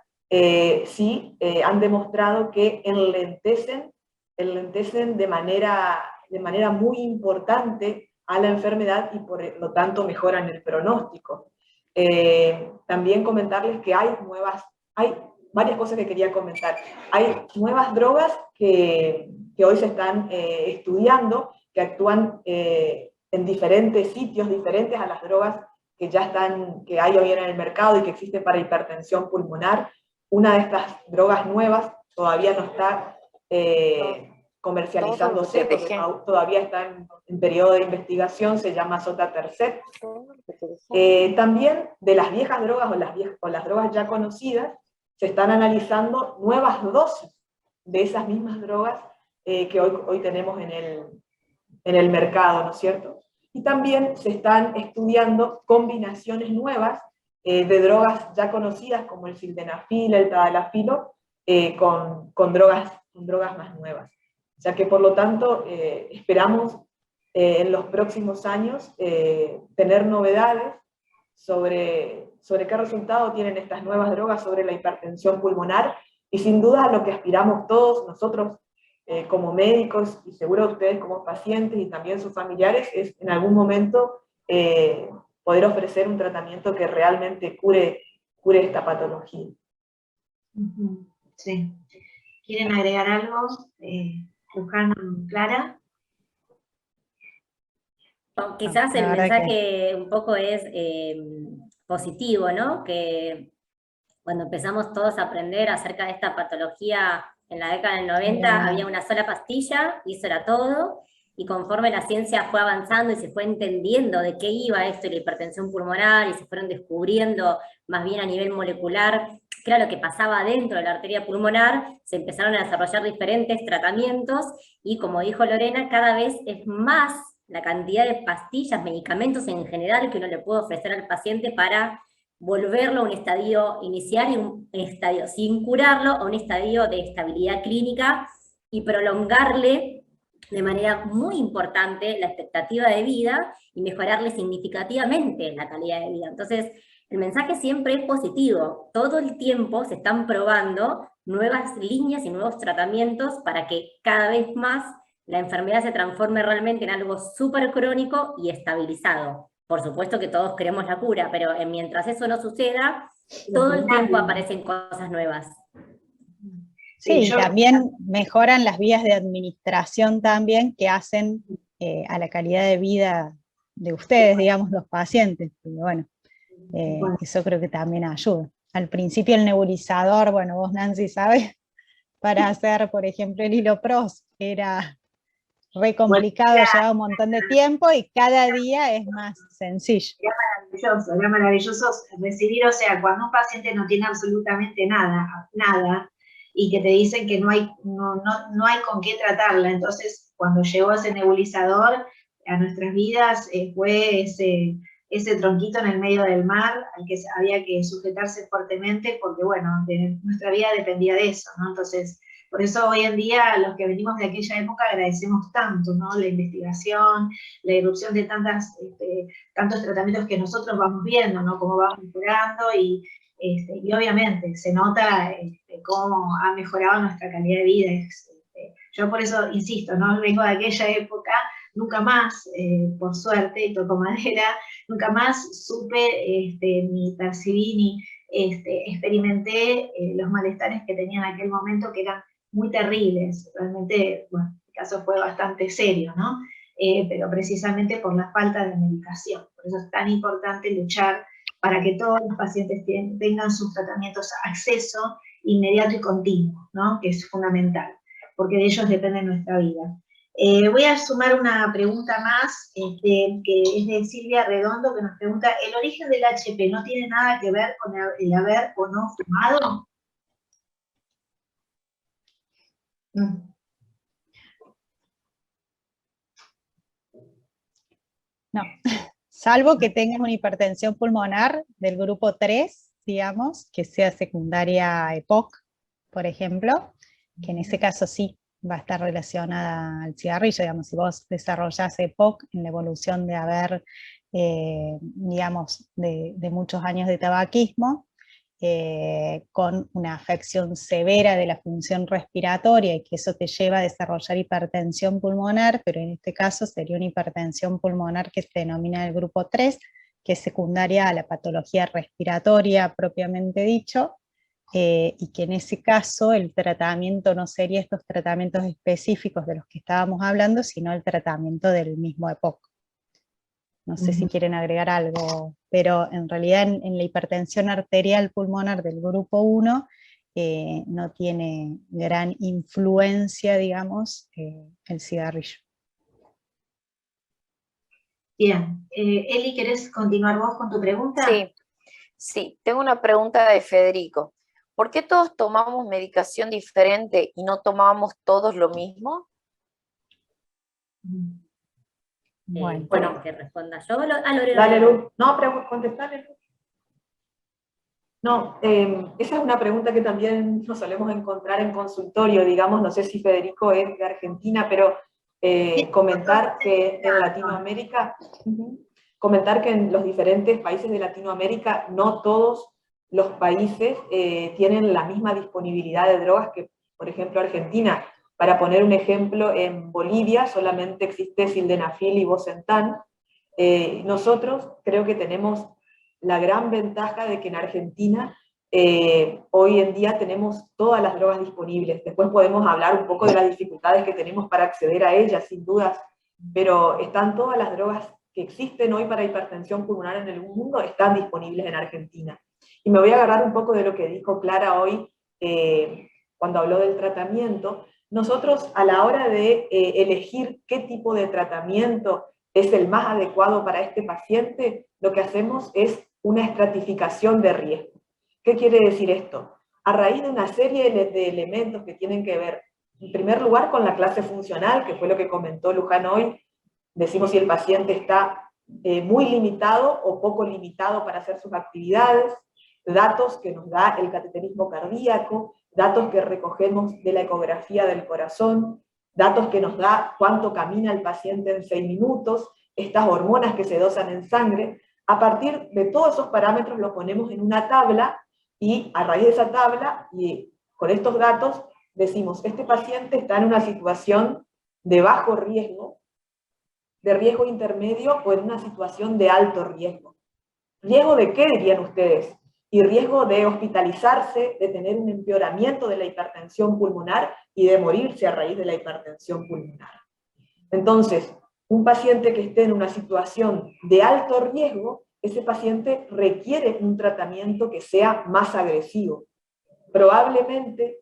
sí han demostrado que enlentecen de manera muy importante a la enfermedad y por lo tanto mejoran el pronóstico. También comentarles que hay varias cosas que quería comentar. Hay nuevas drogas que hoy se están estudiando, que actúan en diferentes sitios, diferentes a las drogas que hay hoy en el mercado y que existen para hipertensión pulmonar. Una de estas drogas nuevas todavía no está comercializándose, todavía está en periodo de investigación, se llama Sotatercept. También de las viejas drogas o las drogas ya conocidas, se están analizando nuevas dosis de esas mismas drogas que hoy tenemos en el mercado, ¿no es cierto? Y también se están estudiando combinaciones nuevas de drogas ya conocidas como el sildenafil, el tadalafilo, con drogas más nuevas. O sea que por lo tanto esperamos en los próximos años tener novedades sobre qué resultado tienen estas nuevas drogas sobre la hipertensión pulmonar, y sin duda lo que aspiramos todos nosotros como médicos, y seguro ustedes como pacientes y también sus familiares, es en algún momento poder ofrecer un tratamiento que realmente cure esta patología. Sí. ¿Quieren agregar algo? Luján, Clara. Quizás el mensaje un poco es positivo, ¿no? Que cuando empezamos todos a aprender acerca de esta patología en la década del 90, había una sola pastilla y eso era todo, y conforme la ciencia fue avanzando y se fue entendiendo de qué iba esto de la hipertensión pulmonar, y se fueron descubriendo más bien a nivel molecular qué era lo que pasaba dentro de la arteria pulmonar, se empezaron a desarrollar diferentes tratamientos, y como dijo Lorena, cada vez es más la cantidad de pastillas, medicamentos en general que uno le puede ofrecer al paciente para volverlo a un estadio inicial y un estadio sin curarlo, a un estadio de estabilidad clínica y prolongarle de manera muy importante la expectativa de vida y mejorarle significativamente la calidad de vida. Entonces, el mensaje siempre es positivo. Todo el tiempo se están probando nuevas líneas y nuevos tratamientos para que cada vez más la enfermedad se transforme realmente en algo súper crónico y estabilizado. Por supuesto que todos queremos la cura, pero mientras eso no suceda, todo el tiempo aparecen cosas nuevas. Sí, y también mejoran las vías de administración también que hacen a la calidad de vida de ustedes, digamos, los pacientes. Y bueno, eso creo que también ayuda. Al principio el nebulizador, bueno, vos Nancy sabes, para hacer, por ejemplo, el Hilopros era re complicado, llevaba un montón de tiempo y cada día es más sencillo. Era maravilloso recibir, o sea, cuando un paciente no tiene absolutamente nada, y que te dicen que no hay con qué tratarla, entonces cuando llegó ese nebulizador a nuestras vidas, fue ese tronquito en el medio del mar al que había que sujetarse fuertemente, porque bueno, nuestra vida dependía de eso, ¿no? Entonces, por eso hoy en día los que venimos de aquella época agradecemos tanto, ¿no? La investigación, la irrupción de tantos tratamientos que nosotros vamos viendo, ¿no? Cómo vamos mejorando y obviamente se nota cómo ha mejorado nuestra calidad de vida. Yo por eso insisto, ¿no? Vengo de aquella época, nunca más, por suerte, y toco madera, nunca más supe, ni percibí, ni experimenté los malestares que tenía en aquel momento, que eran muy terribles. Realmente, bueno, el caso fue bastante serio, ¿no? Pero precisamente por la falta de medicación. Por eso es tan importante luchar para que todos los pacientes tengan sus tratamientos a acceso inmediato y continuo, ¿no? Que es fundamental, porque de ellos depende nuestra vida. Voy a sumar una pregunta más, que es de Silvia Redondo, que nos pregunta, ¿el origen del HP no tiene nada que ver con el haber o no fumado? No, salvo que tengas una hipertensión pulmonar del grupo 3, digamos, que sea secundaria EPOC, por ejemplo, que en ese caso sí va a estar relacionada al cigarrillo. Digamos, si vos desarrollás EPOC en la evolución de haber, digamos, de muchos años de tabaquismo, con una afección severa de la función respiratoria y que eso te lleva a desarrollar hipertensión pulmonar, pero en este caso sería una hipertensión pulmonar que se denomina el grupo 3, que es secundaria a la patología respiratoria propiamente dicho, y que en ese caso el tratamiento no sería estos tratamientos específicos de los que estábamos hablando, sino el tratamiento del mismo EPOC. No sé si quieren agregar algo, pero en realidad en la hipertensión arterial pulmonar del grupo 1 no tiene gran influencia, digamos, el cigarrillo. Bien. Eli, ¿querés continuar vos con tu pregunta? Sí, tengo una pregunta de Federico. ¿Por qué todos tomamos medicación diferente y no tomamos todos lo mismo? Bueno, que responda yo. Lorena. Dale, Lu. No, contestale, Lu. No, esa es una pregunta que también nos solemos encontrar en consultorio, digamos, no sé si Federico es de Argentina, pero comentar que en Latinoamérica, comentar que en los diferentes países de Latinoamérica no todos los países tienen la misma disponibilidad de drogas que, por ejemplo, Argentina. Para poner un ejemplo, en Bolivia solamente existe sildenafil y bosentan. Nosotros creo que tenemos la gran ventaja de que en Argentina hoy en día tenemos todas las drogas disponibles. Después podemos hablar un poco de las dificultades que tenemos para acceder a ellas, sin dudas, pero están todas las drogas que existen hoy para hipertensión pulmonar en el mundo están disponibles en Argentina. Y me voy a agarrar un poco de lo que dijo Clara hoy cuando habló del tratamiento. Nosotros, a la hora de elegir qué tipo de tratamiento es el más adecuado para este paciente, lo que hacemos es una estratificación de riesgo. ¿Qué quiere decir esto? A raíz de una serie de elementos que tienen que ver, en primer lugar, con la clase funcional, que fue lo que comentó Luján hoy, decimos si el paciente está muy limitado o poco limitado para hacer sus actividades, datos que nos da el cateterismo cardíaco, datos que recogemos de la ecografía del corazón, datos que nos da cuánto camina el paciente en 6 minutos, estas hormonas que se dosan en sangre. A partir de todos esos parámetros los ponemos en una tabla y a raíz de esa tabla y con estos datos decimos, este paciente está en una situación de bajo riesgo, de riesgo intermedio o en una situación de alto riesgo. ¿Riesgo de qué dirían ustedes? Y riesgo de hospitalizarse, de tener un empeoramiento de la hipertensión pulmonar y de morirse a raíz de la hipertensión pulmonar. Entonces, un paciente que esté en una situación de alto riesgo, ese paciente requiere un tratamiento que sea más agresivo. Probablemente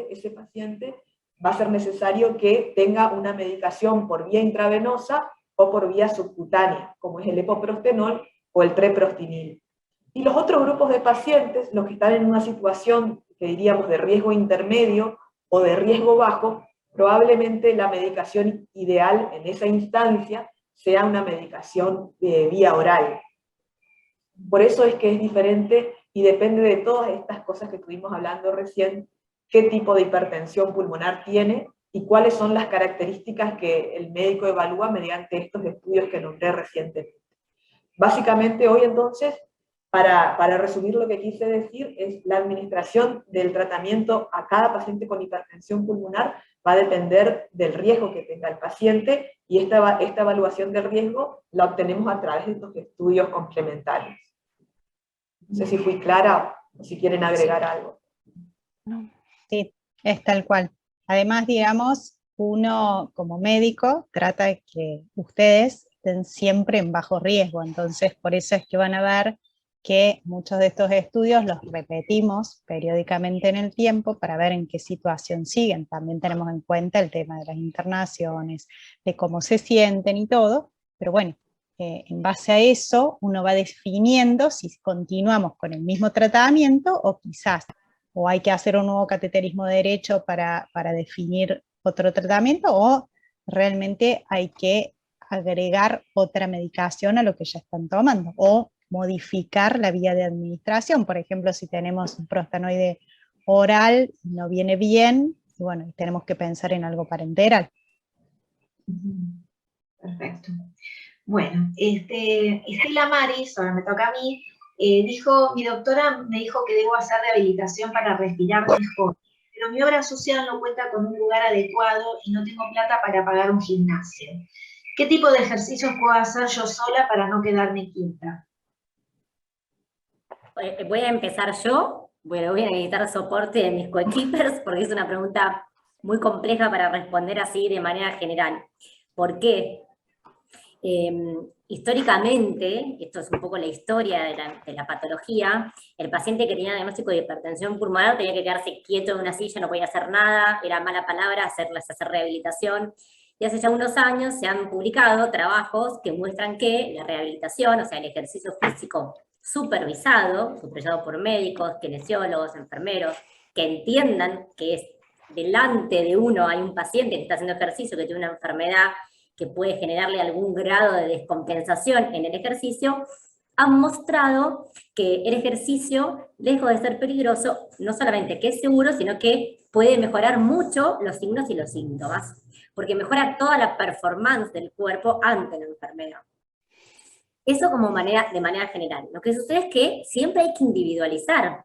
ese paciente va a ser necesario que tenga una medicación por vía intravenosa o por vía subcutánea, como es el epoprostenol o el treprostinil. Y los otros grupos de pacientes, los que están en una situación que diríamos de riesgo intermedio o de riesgo bajo, probablemente la medicación ideal en esa instancia sea una medicación de vía oral. Por eso es que es diferente y depende de todas estas cosas que estuvimos hablando recién, qué tipo de hipertensión pulmonar tiene y cuáles son las características que el médico evalúa mediante estos estudios que nombré recientemente. Básicamente hoy entonces, para resumir lo que quise decir, es la administración del tratamiento a cada paciente con hipertensión pulmonar va a depender del riesgo que tenga el paciente y esta evaluación del riesgo la obtenemos a través de estos estudios complementarios. No sé si fui clara o si quieren agregar algo. Sí, es tal cual. Además, digamos, uno como médico trata de que ustedes estén siempre en bajo riesgo, entonces por eso es que van a ver que muchos de estos estudios los repetimos periódicamente en el tiempo para ver en qué situación siguen. También tenemos en cuenta el tema de las internaciones, de cómo se sienten y todo, pero bueno, en base a eso uno va definiendo si continuamos con el mismo tratamiento o quizás o hay que hacer un nuevo cateterismo derecho para definir otro tratamiento o realmente hay que agregar otra medicación a lo que ya están tomando o modificar la vía de administración. Por ejemplo, si tenemos un prostanoide oral, no viene bien, y bueno, tenemos que pensar en algo parenteral. Perfecto. Bueno, Estela Maris, ahora me toca a mí, dijo, mi doctora me dijo que debo hacer rehabilitación para respirar mejor, pero mi obra social no cuenta con un lugar adecuado y no tengo plata para pagar un gimnasio. ¿Qué tipo de ejercicios puedo hacer yo sola para no quedarme quieta? Voy a empezar yo, bueno, voy a necesitar soporte de mis coequippers porque es una pregunta muy compleja para responder así de manera general. ¿Por qué? Históricamente, esto es un poco la historia de la patología, el paciente que tenía diagnóstico de hipertensión pulmonar tenía que quedarse quieto en una silla, no podía hacer nada, era mala palabra hacer rehabilitación. Y hace ya unos años se han publicado trabajos que muestran que la rehabilitación, o sea, el ejercicio físico supervisado por médicos, kinesiólogos, enfermeros, que entiendan que es delante de uno hay un paciente que está haciendo ejercicio, que tiene una enfermedad que puede generarle algún grado de descompensación en el ejercicio, han mostrado que el ejercicio, lejos de ser peligroso, no solamente que es seguro, sino que puede mejorar mucho los signos y los síntomas, porque mejora toda la performance del cuerpo ante la enfermedad. Eso de manera general. Lo que sucede es que siempre hay que individualizar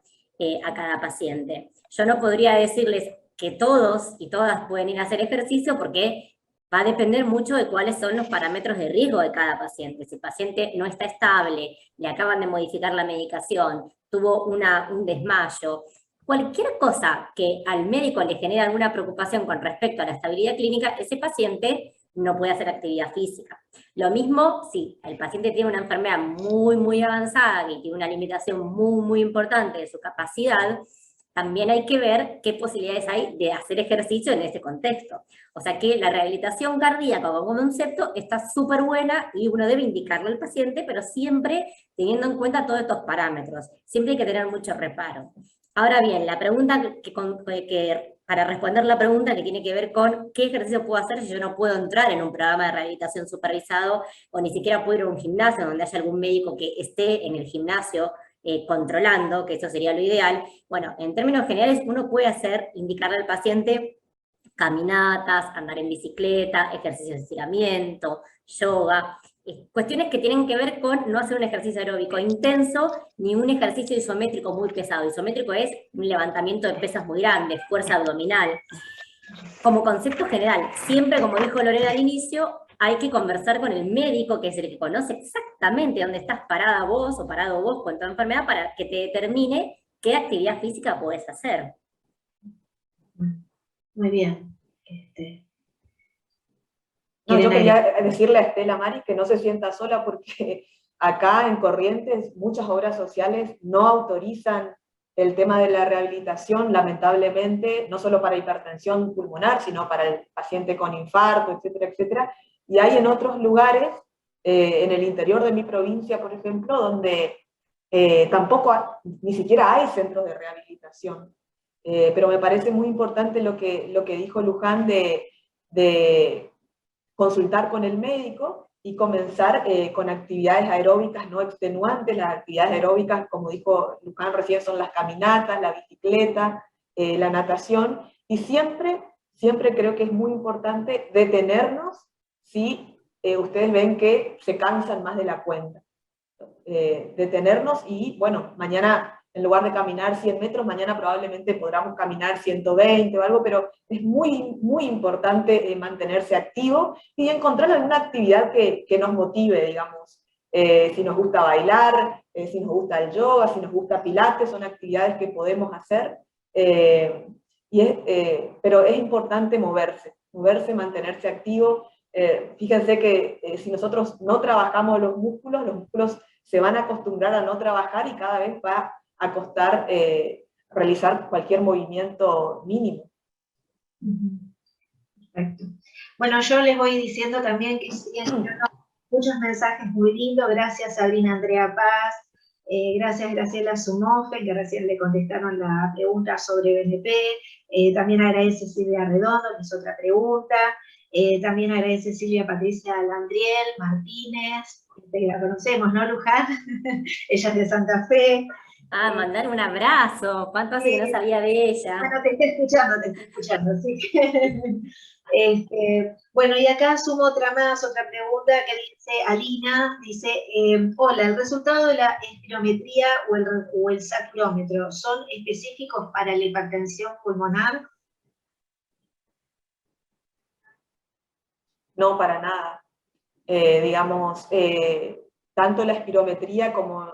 a cada paciente. Yo no podría decirles que todos y todas pueden ir a hacer ejercicio porque va a depender mucho de cuáles son los parámetros de riesgo de cada paciente. Si el paciente no está estable, le acaban de modificar la medicación, tuvo un desmayo, cualquier cosa que al médico le genere alguna preocupación con respecto a la estabilidad clínica, ese paciente no puede hacer actividad física. Lo mismo si el paciente tiene una enfermedad muy, muy avanzada y tiene una limitación muy, muy importante de su capacidad, también hay que ver qué posibilidades hay de hacer ejercicio en ese contexto. O sea que la rehabilitación cardíaca como concepto está súper buena y uno debe indicarlo al paciente, pero siempre teniendo en cuenta todos estos parámetros. Siempre hay que tener mucho reparo. Ahora bien, la pregunta para responder la pregunta que tiene que ver con qué ejercicio puedo hacer si yo no puedo entrar en un programa de rehabilitación supervisado o ni siquiera puedo ir a un gimnasio donde haya algún médico que esté en el gimnasio controlando, que eso sería lo ideal. Bueno, en términos generales uno puede indicarle al paciente caminatas, andar en bicicleta, ejercicios de estiramiento, yoga, cuestiones que tienen que ver con no hacer un ejercicio aeróbico intenso, ni un ejercicio isométrico muy pesado. Isométrico es un levantamiento de pesas muy grande, fuerza abdominal. Como concepto general, siempre, como dijo Lorena al inicio, hay que conversar con el médico, que es el que conoce exactamente dónde estás parada vos o parado vos con tu enfermedad, para que te determine qué actividad física podés hacer. Muy bien. No, yo quería decirle a Estela Maris que no se sienta sola, porque acá en Corrientes muchas obras sociales no autorizan el tema de la rehabilitación, lamentablemente, no solo para hipertensión pulmonar, sino para el paciente con infarto, etcétera, etcétera. Y hay en otros lugares, en el interior de mi provincia, por ejemplo, donde tampoco ni siquiera hay centros de rehabilitación. Pero me parece muy importante lo que dijo Luján de consultar con el médico y comenzar con actividades aeróbicas no extenuantes. Las actividades aeróbicas, como dijo Luján recién, son las caminatas, la bicicleta, la natación, y siempre creo que es muy importante detenernos si ustedes ven que se cansan más de la cuenta. Detenernos y, bueno, mañana en lugar de caminar 100 metros, mañana probablemente podamos caminar 120 o algo, pero es muy, muy importante mantenerse activo y encontrar alguna actividad que nos motive, digamos. Si nos gusta bailar, si nos gusta el yoga, si nos gusta pilates, son actividades que podemos hacer, pero es importante moverse, mantenerse activo. Fíjense que si nosotros no trabajamos los músculos se van a acostumbrar a no trabajar y cada vez va a costar realizar cualquier movimiento mínimo. Perfecto. Bueno, yo les voy diciendo también que siguen muchos mensajes muy lindos. Gracias Sabrina Andrea Paz, gracias Graciela Sumofe, que recién le contestaron la pregunta sobre BNP. También agradece Silvia Redondo, que es otra pregunta. También agradece Silvia Patricia Landriel Martínez, que la conocemos, ¿no, Luján? Ella es de Santa Fe. Mandar un abrazo, ¿cuánto hace que no sabía de ella? Bueno, te estoy escuchando, sí. Bueno, y acá sumo otra pregunta que dice Alina, dice, hola, ¿el resultado de la espirometría o el saturómetro son específicos para la hipertensión pulmonar? No, para nada. Digamos, tanto la espirometría como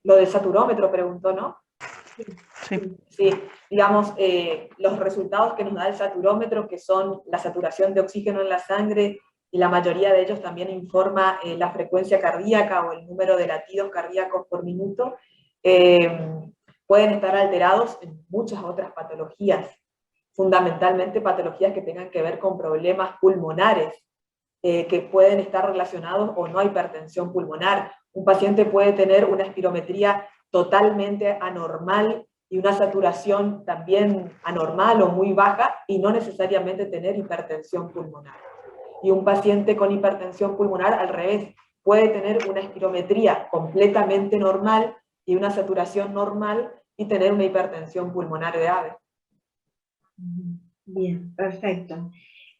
lo del saturómetro, preguntó, ¿no? Sí, digamos, los resultados que nos da el saturómetro, que son la saturación de oxígeno en la sangre, y la mayoría de ellos también informa la frecuencia cardíaca o el número de latidos cardíacos por minuto, pueden estar alterados en muchas otras patologías, fundamentalmente patologías que tengan que ver con problemas pulmonares, que pueden estar relacionados o no a hipertensión pulmonar. Un paciente puede tener una espirometría totalmente anormal y una saturación también anormal o muy baja y no necesariamente tener hipertensión pulmonar. Y un paciente con hipertensión pulmonar, al revés, puede tener una espirometría completamente normal y una saturación normal y tener una hipertensión pulmonar grave. Bien, perfecto.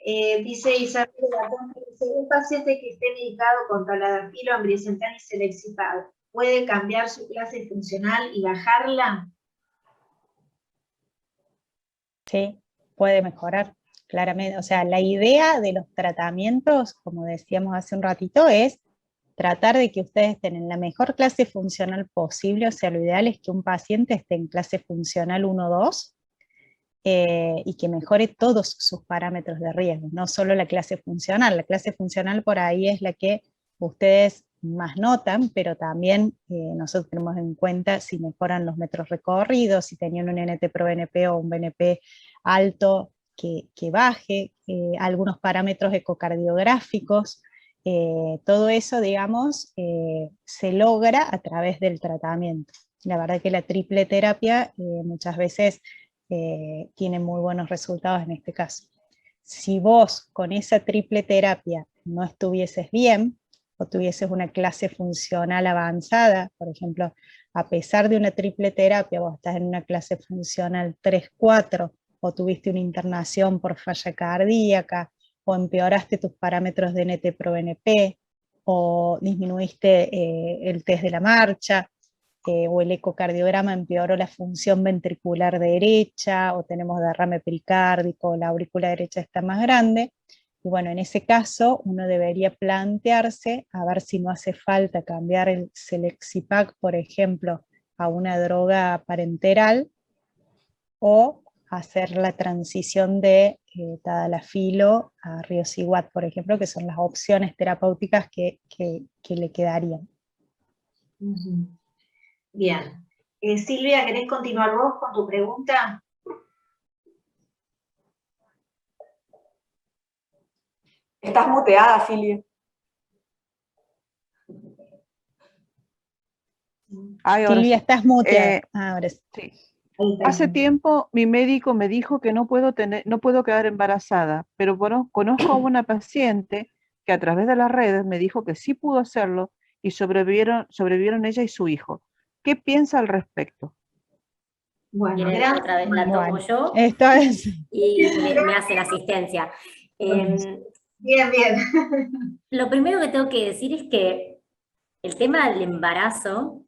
Dice Isabel Gatón, un paciente que esté medicado con tadalafilo, ambrisentan y selexipag, ¿puede cambiar su clase funcional y bajarla? Sí, puede mejorar, claramente. O sea, la idea de los tratamientos, como decíamos hace un ratito, es tratar de que ustedes estén en la mejor clase funcional posible. O sea, lo ideal es que un paciente esté en clase funcional 1-2, y que mejore todos sus parámetros de riesgo, no solo la clase funcional. La clase funcional por ahí es la que ustedes más notan, pero también nosotros tenemos en cuenta si mejoran los metros recorridos, si tenían un NT-proBNP o un BNP alto que baje, algunos parámetros ecocardiográficos, todo eso, digamos, se logra a través del tratamiento. La verdad que la triple terapia muchas veces tiene muy buenos resultados en este caso. Si vos con esa triple terapia no estuvieses bien, o tuvieses una clase funcional avanzada, por ejemplo, a pesar de una triple terapia, vos estás en una clase funcional 3-4, o tuviste una internación por falla cardíaca, o empeoraste tus parámetros de NT-proBNP, o disminuiste el test de la marcha, o el ecocardiograma empeoró la función ventricular derecha, o tenemos derrame pericárdico, o la aurícula derecha está más grande. Y bueno, en ese caso uno debería plantearse a ver si no hace falta cambiar el Celexipac, por ejemplo, a una droga parenteral, o hacer la transición de tadalafilo a riociguat, por ejemplo, que son las opciones terapéuticas que le quedarían. Bien. Silvia, ¿querés continuar vos con tu pregunta? Estás muteada, Silvia. Silvia, estás muteada. Ahora sí. Hace tiempo mi médico me dijo que no puedo quedar embarazada, pero bueno, conozco a una paciente que a través de las redes me dijo que sí pudo hacerlo y sobrevivieron ella y su hijo. ¿Qué piensa al respecto? Bueno, otra vez la tomo yo esto es... y me hace la asistencia. Bien. Lo primero que tengo que decir es que el tema del embarazo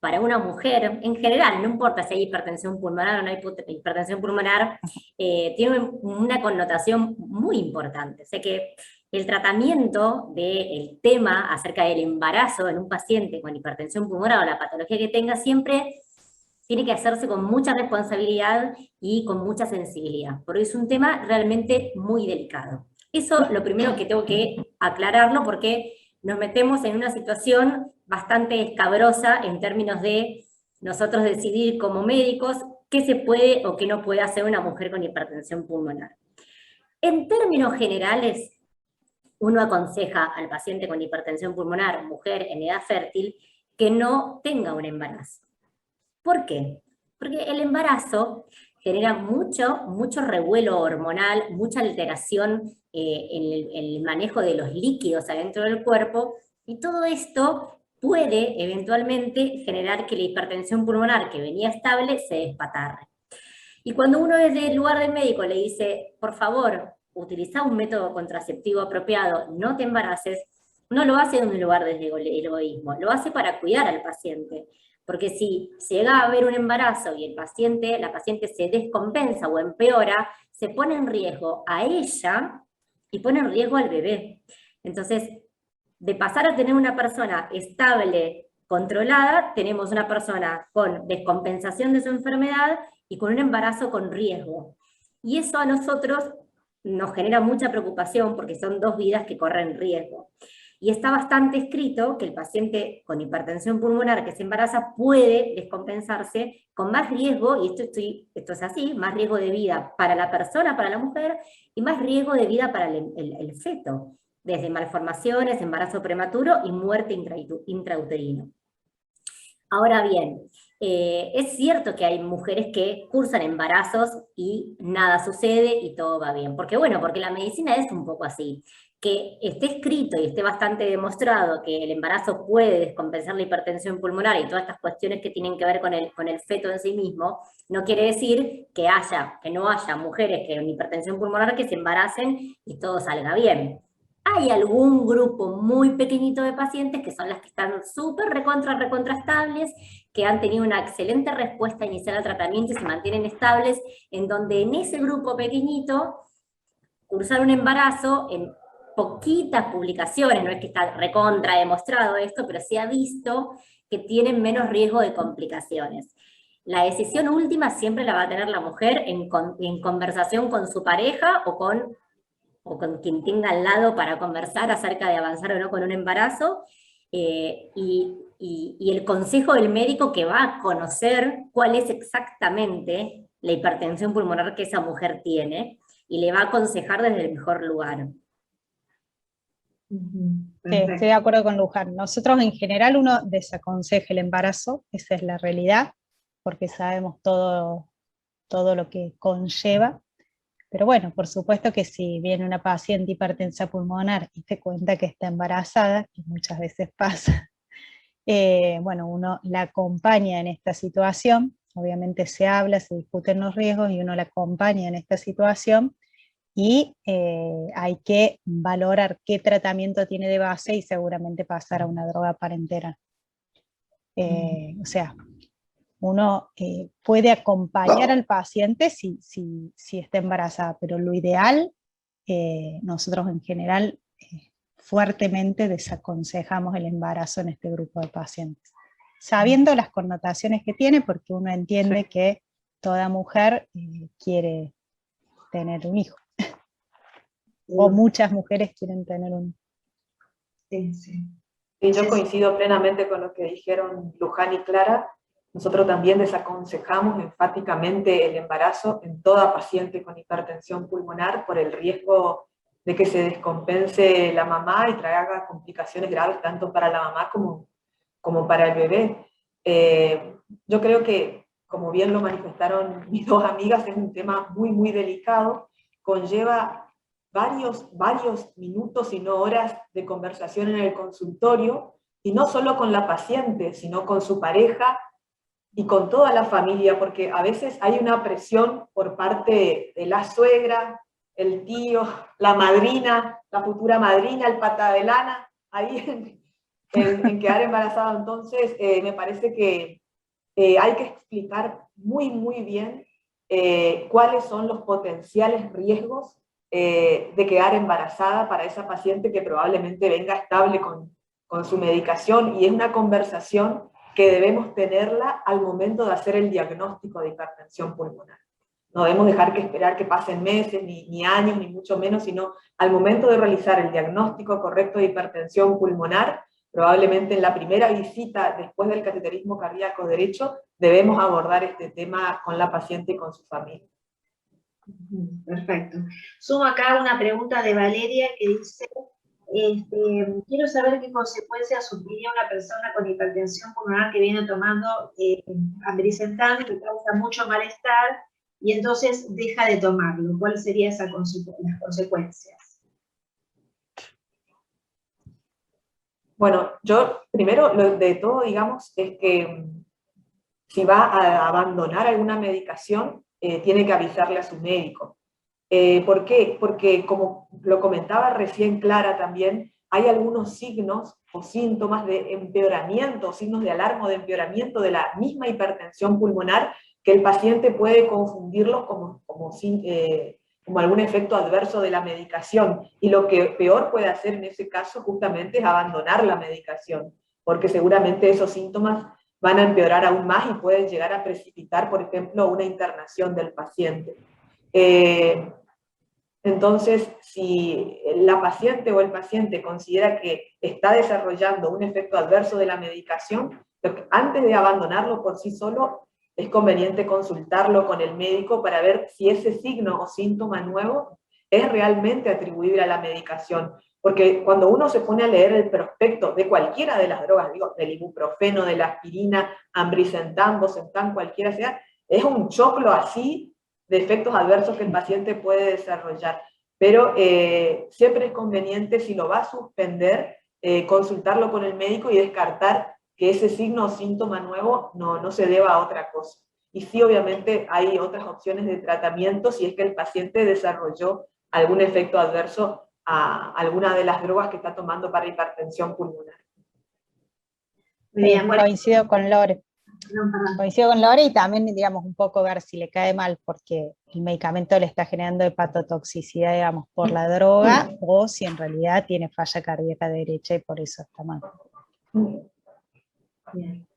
para una mujer, en general, no importa si hay hipertensión pulmonar o no hay hipertensión pulmonar, tiene una connotación muy importante. O sea que el tratamiento del tema acerca del embarazo en un paciente con hipertensión pulmonar o la patología que tenga siempre tiene que hacerse con mucha responsabilidad y con mucha sensibilidad, porque es un tema realmente muy delicado. Eso lo primero que tengo que aclararlo, porque nos metemos en una situación bastante escabrosa en términos de nosotros decidir como médicos qué se puede o qué no puede hacer una mujer con hipertensión pulmonar. En términos generales, uno aconseja al paciente con hipertensión pulmonar, mujer en edad fértil, que no tenga un embarazo. ¿Por qué? Porque el embarazo genera mucho revuelo hormonal, mucha alteración en el manejo de los líquidos adentro del cuerpo, y todo esto puede eventualmente generar que la hipertensión pulmonar que venía estable se despatarre. Y cuando uno desde el lugar del médico le dice, por favor, utiliza un método contraceptivo apropiado, no te embaraces, no lo hace desde un lugar desde el egoísmo, lo hace para cuidar al paciente. Porque si llega a haber un embarazo y la paciente se descompensa o empeora, se pone en riesgo a ella y pone en riesgo al bebé. Entonces, de pasar a tener una persona estable, controlada, tenemos una persona con descompensación de su enfermedad y con un embarazo con riesgo. Y eso a nosotros nos genera mucha preocupación porque son dos vidas que corren riesgo. Y está bastante escrito que el paciente con hipertensión pulmonar que se embaraza puede descompensarse con más riesgo, y esto es así, más riesgo de vida para la persona, para la mujer, y más riesgo de vida para el feto, desde malformaciones, embarazo prematuro y muerte intrauterino. Ahora bien, es cierto que hay mujeres que cursan embarazos y nada sucede y todo va bien. Porque la medicina es un poco así. Que esté escrito y esté bastante demostrado que el embarazo puede descompensar la hipertensión pulmonar y todas estas cuestiones que tienen que ver con el feto en sí mismo, no quiere decir que no haya mujeres con hipertensión pulmonar que se embaracen y todo salga bien. Hay algún grupo muy pequeñito de pacientes que son las que están súper recontra estables, que han tenido una excelente respuesta inicial al tratamiento y se mantienen estables, en donde en ese grupo pequeñito cursar un embarazo, en poquitas publicaciones, no es que está recontra demostrado esto, pero se ha visto que tienen menos riesgo de complicaciones. la decisión última siempre la va a tener la mujer en conversación con su pareja o con quien tenga al lado para conversar acerca de avanzar o no con un embarazo, y el consejo del médico que va a conocer cuál es exactamente la hipertensión pulmonar que esa mujer tiene, y le va a aconsejar desde el mejor lugar. Sí, estoy de acuerdo con Luján. Nosotros en general uno desaconseja el embarazo, esa es la realidad, porque sabemos todo lo que conlleva. Pero bueno, por supuesto que si viene una paciente hipertensa pulmonar y te cuenta que está embarazada, que muchas veces pasa, bueno, uno la acompaña en esta situación, obviamente se habla, se discuten los riesgos y uno la acompaña en esta situación, y hay que valorar qué tratamiento tiene de base y seguramente pasar a una droga parentera. O sea, uno puede acompañar al paciente si está embarazada, pero lo ideal, nosotros en general fuertemente desaconsejamos el embarazo en este grupo de pacientes, sabiendo las connotaciones que tiene, porque uno entiende que toda mujer quiere tener un hijo, o muchas mujeres quieren tener un hijo. Sí, yo coincido plenamente con lo que dijeron Luján y Clara. Nosotros también desaconsejamos enfáticamente el embarazo en toda paciente con hipertensión pulmonar por el riesgo de que se descompense la mamá y traiga complicaciones graves tanto para la mamá como para el bebé. Yo creo que, como bien lo manifestaron mis dos amigas, es un tema muy, muy delicado, conlleva varios minutos y no horas de conversación en el consultorio, y no solo con la paciente, sino con su pareja y con toda la familia, porque a veces hay una presión por parte de la suegra, el tío, la madrina, la futura madrina, el pata de lana, ahí en quedar embarazado. Entonces, me parece que hay que explicar muy, muy bien cuáles son los potenciales riesgos de quedar embarazada para esa paciente que probablemente venga estable con su medicación, y es una conversación que debemos tenerla al momento de hacer el diagnóstico de hipertensión pulmonar. No debemos dejar que esperar que pasen meses, ni años, ni mucho menos, sino al momento de realizar el diagnóstico correcto de hipertensión pulmonar, probablemente en la primera visita después del cateterismo cardíaco derecho, debemos abordar este tema con la paciente y con su familia. Perfecto. Sumo acá una pregunta de Valeria que dice: quiero saber qué consecuencias sufriría una persona con hipertensión pulmonar que viene tomando ambrisentan, que causa mucho malestar, y entonces deja de tomarlo. ¿Cuáles serían las consecuencias? Bueno, yo primero, lo de todo, digamos, es que si va a abandonar alguna medicación, tiene que avisarle a su médico. ¿Por qué? Porque, como lo comentaba recién Clara también, hay algunos signos o síntomas de empeoramiento, signos de alarma o de empeoramiento de la misma hipertensión pulmonar, que el paciente puede confundirlos como algún efecto adverso de la medicación. Y lo que peor puede hacer en ese caso justamente es abandonar la medicación, porque seguramente esos síntomas van a empeorar aún más y pueden llegar a precipitar, por ejemplo, una internación del paciente. Entonces, si la paciente o el paciente considera que está desarrollando un efecto adverso de la medicación, antes de abandonarlo por sí solo, es conveniente consultarlo con el médico para ver si ese signo o síntoma nuevo es realmente atribuible a la medicación. Porque cuando uno se pone a leer el prospecto de cualquiera de las drogas, digo, del ibuprofeno, de la aspirina, ambrisentan, bosentan, cualquiera sea, es un choclo así de efectos adversos que el paciente puede desarrollar. Pero siempre es conveniente, si lo va a suspender, consultarlo con el médico y descartar que ese signo o síntoma nuevo no se deba a otra cosa. Y sí, obviamente, hay otras opciones de tratamiento si es que el paciente desarrolló algún efecto adverso a alguna de las drogas que está tomando para hipertensión pulmonar. Bien, coincido con Lore. Coincido con Lore, y también, digamos, un poco ver si le cae mal porque el medicamento le está generando hepatotoxicidad, digamos, por la droga, o si en realidad tiene falla cardíaca derecha y por eso está mal. Bien.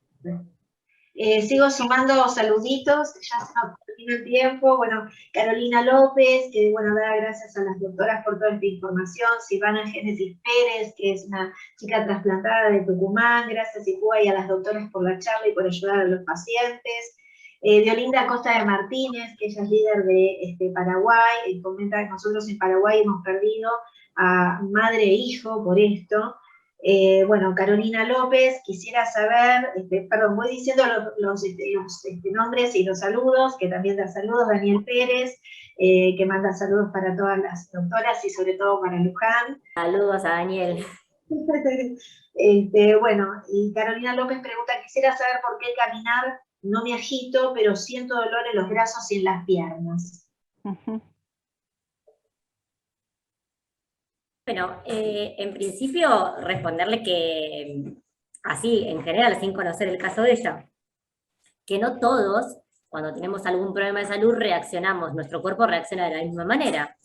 Sigo sumando saluditos, ya se nos termina el tiempo. Bueno, Carolina López, que bueno, da gracias a las doctoras por toda esta información. Silvana Génesis Pérez, que es una chica trasplantada de Tucumán. Gracias, Ipúa, y a las doctoras por la charla y por ayudar a los pacientes. Violinda Costa de Martínez, que ella es líder de Paraguay, comenta que nosotros en Paraguay hemos perdido a madre e hijo por esto. Bueno, Carolina López, quisiera saber, perdón, voy diciendo los nombres y los saludos, que también da saludos, Daniel Pérez, que manda saludos para todas las doctoras y sobre todo para Luján. Saludos a Daniel. Bueno, y Carolina López pregunta, quisiera saber por qué al caminar no me agito, pero siento dolor en los brazos y en las piernas. Bueno, en principio responderle que, así en general, sin conocer el caso de ella, que no todos, cuando tenemos algún problema de salud, reaccionamos, nuestro cuerpo reacciona de la misma manera.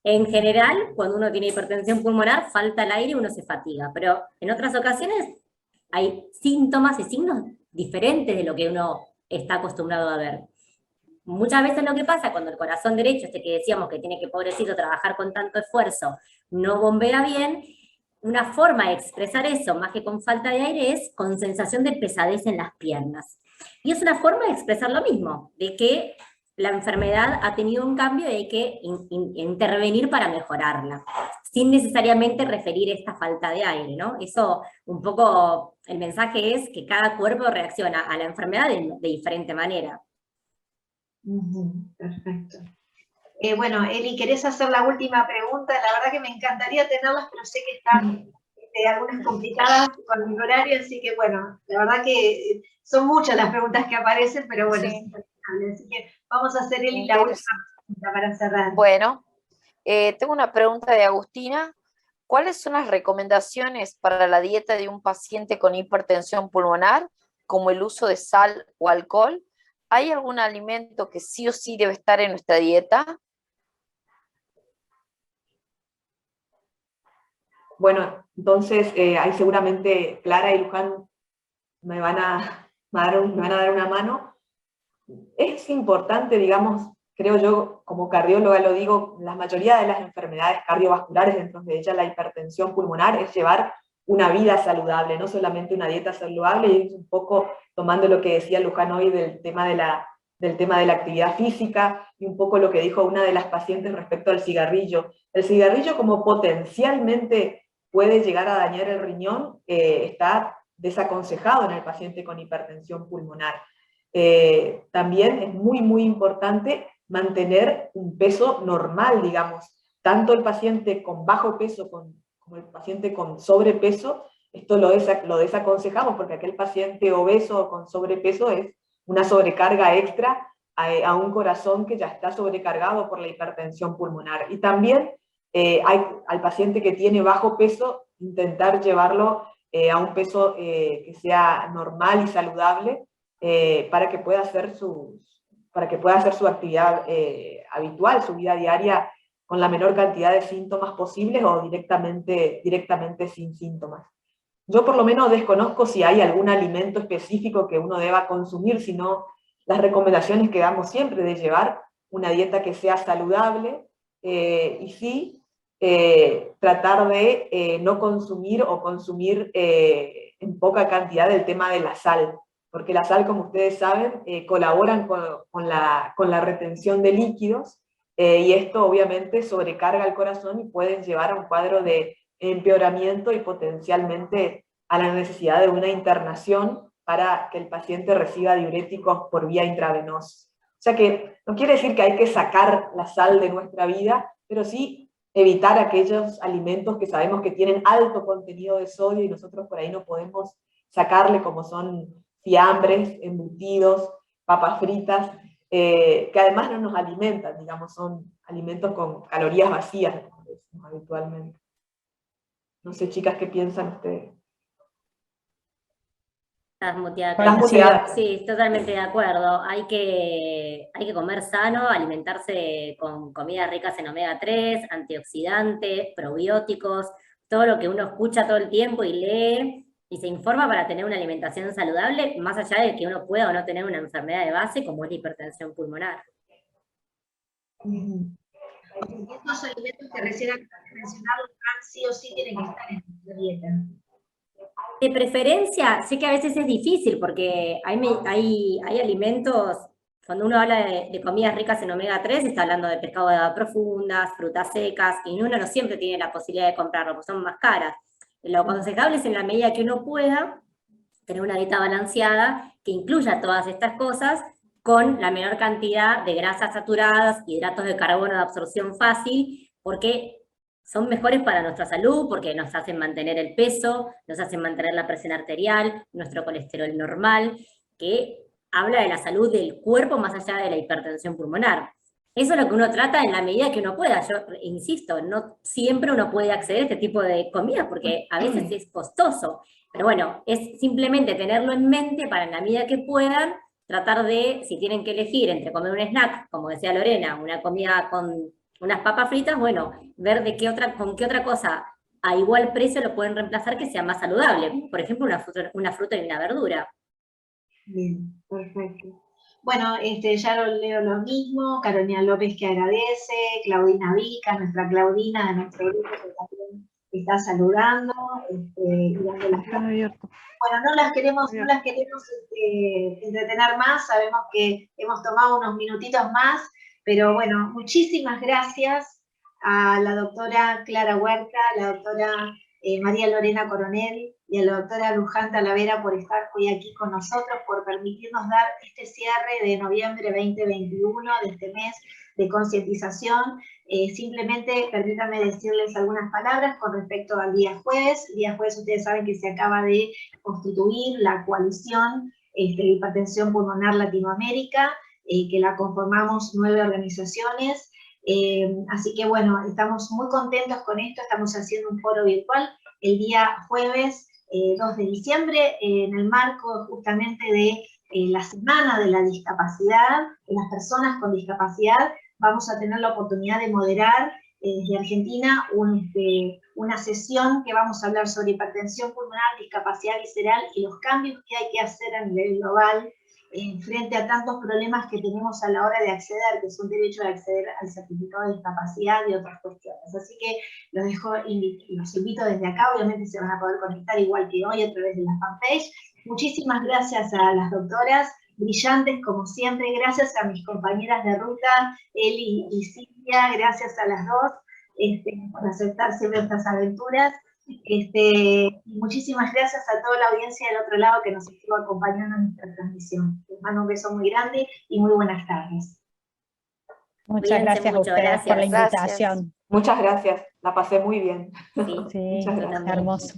En general, cuando uno tiene hipertensión pulmonar, falta el aire y uno se fatiga, pero en otras ocasiones hay síntomas y signos diferentes de lo que uno está acostumbrado a ver. Muchas veces lo que pasa cuando el corazón derecho, este que decíamos que tiene que, pobrecito, trabajar con tanto esfuerzo, no bombea bien, una forma de expresar eso, más que con falta de aire, es con sensación de pesadez en las piernas. Y es una forma de expresar lo mismo, de que la enfermedad ha tenido un cambio y hay que intervenir para mejorarla, sin necesariamente referir esta falta de aire, ¿no? Eso, un poco, el mensaje es que cada cuerpo reacciona a la enfermedad de diferente manera. Perfecto. Bueno, Eli, ¿querés hacer la última pregunta? La verdad que me encantaría tenerlas, pero sé que están algunas complicadas con el horario, así que bueno, la verdad que son muchas las preguntas que aparecen, pero bueno, sí. Así que vamos a hacer, Eli, la última pregunta para cerrar. Bueno, tengo una pregunta de Agustina. ¿Cuáles son las recomendaciones para la dieta de un paciente con hipertensión pulmonar, como el uso de sal o alcohol? ¿Hay algún alimento que sí o sí debe estar en nuestra dieta? Bueno, entonces ahí seguramente Clara y Luján me van a dar una mano. Es importante, digamos, creo yo, como cardióloga lo digo, la mayoría de las enfermedades cardiovasculares, dentro de ellas la hipertensión pulmonar, es llevar una vida saludable, no solamente una dieta saludable, y es un poco tomando lo que decía Luján hoy del tema de la actividad física, y un poco lo que dijo una de las pacientes respecto al cigarrillo. El cigarrillo, como potencialmente puede llegar a dañar el riñón, está desaconsejado en el paciente con hipertensión pulmonar. También es muy, muy importante mantener un peso normal, digamos. Tanto el paciente con bajo peso como el paciente con sobrepeso, esto lo desaconsejamos porque aquel paciente obeso o con sobrepeso es una sobrecarga extra a un corazón que ya está sobrecargado por la hipertensión pulmonar. Y también al paciente que tiene bajo peso, intentar llevarlo a un peso que sea normal y saludable, para que pueda hacer su actividad habitual, su vida diaria, con la menor cantidad de síntomas posibles o directamente sin síntomas. Yo por lo menos desconozco si hay algún alimento específico que uno deba consumir, sino las recomendaciones que damos siempre de llevar una dieta que sea saludable, y sí tratar de no consumir o consumir en poca cantidad el tema de la sal, porque la sal, como ustedes saben, colaboran con la retención de líquidos, y esto obviamente sobrecarga el corazón y puede llevar a un cuadro de empeoramiento y potencialmente a la necesidad de una internación para que el paciente reciba diuréticos por vía intravenosa. O sea que no quiere decir que hay que sacar la sal de nuestra vida, pero sí evitar aquellos alimentos que sabemos que tienen alto contenido de sodio y nosotros por ahí no podemos sacarle, como son fiambres, embutidos, papas fritas, que además no nos alimentan, digamos, son alimentos con calorías vacías, como decimos habitualmente. No sé, chicas, ¿qué piensan ustedes? Estás muteada. ¿Estás muteada? Sí, totalmente de acuerdo. Hay que comer sano, alimentarse con comidas ricas en omega 3, antioxidantes, probióticos, todo lo que uno escucha todo el tiempo y lee, y se informa para tener una alimentación saludable, más allá de que uno pueda o no tener una enfermedad de base como es la hipertensión pulmonar. Estos alimentos que recién acabas de mencionar, sí o sí tienen que estar en nuestra dieta. De preferencia, sé que a veces es difícil porque hay alimentos, cuando uno habla de comidas ricas en omega 3, está hablando de pescado de agua profundas, frutas secas, y uno no siempre tiene la posibilidad de comprarlo, porque son más caras. Lo aconsejable es en la medida que uno pueda tener una dieta balanceada que incluya todas estas cosas con la menor cantidad de grasas saturadas, hidratos de carbono de absorción fácil, porque son mejores para nuestra salud, porque nos hacen mantener el peso, nos hacen mantener la presión arterial, nuestro colesterol normal, que habla de la salud del cuerpo más allá de la hipertensión pulmonar. Eso es lo que uno trata en la medida que uno pueda. Yo insisto, no siempre uno puede acceder a este tipo de comidas, porque a veces es costoso. Pero bueno, es simplemente tenerlo en mente para en la medida que puedan, tratar de, si tienen que elegir entre comer un snack, como decía Lorena, una comida con unas papas fritas, bueno, ver con qué otra cosa a igual precio lo pueden reemplazar que sea más saludable. Por ejemplo, una fruta y una verdura. Bien, perfecto. Bueno, ya lo leo lo mismo, Carolina López que agradece, Claudina Vica, nuestra Claudina de nuestro grupo que también está saludando, y dando las gracias. Bueno, no las queremos entretener más, sabemos que hemos tomado unos minutitos más, pero bueno, muchísimas gracias a la doctora Clara Huerta, a la doctora María Lorena Coronel y a la doctora Luján Talavera por estar hoy aquí con nosotros, por permitirnos dar este cierre de noviembre 2021, de este mes de concientización. Simplemente permítanme decirles algunas palabras con respecto al día jueves. El día jueves ustedes saben que se acaba de constituir la coalición de hipertensión pulmonar Latinoamérica, que la conformamos 9 organizaciones. Así que bueno, estamos muy contentos con esto, estamos haciendo un foro virtual el día jueves 2 de diciembre, en el marco justamente de la Semana de la Discapacidad, de las personas con discapacidad. Vamos a tener la oportunidad de moderar desde Argentina una sesión que vamos a hablar sobre hipertensión pulmonar, discapacidad visceral y los cambios que hay que hacer a nivel global frente a tantos problemas que tenemos a la hora de acceder, que es un derecho de acceder al certificado de discapacidad y otras cuestiones. Así que los invito desde acá, obviamente se van a poder conectar igual que hoy a través de la fanpage. Muchísimas gracias a las doctoras, brillantes como siempre, gracias a mis compañeras de ruta, Eli y Silvia, gracias a las dos por aceptar siempre estas aventuras. Muchísimas gracias a toda la audiencia del otro lado que nos estuvo acompañando en nuestra transmisión. Les mando un beso muy grande y muy buenas tardes. Muchas gracias a ustedes por la invitación. Muchas gracias, la pasé muy bien. Sí, sí, hermoso.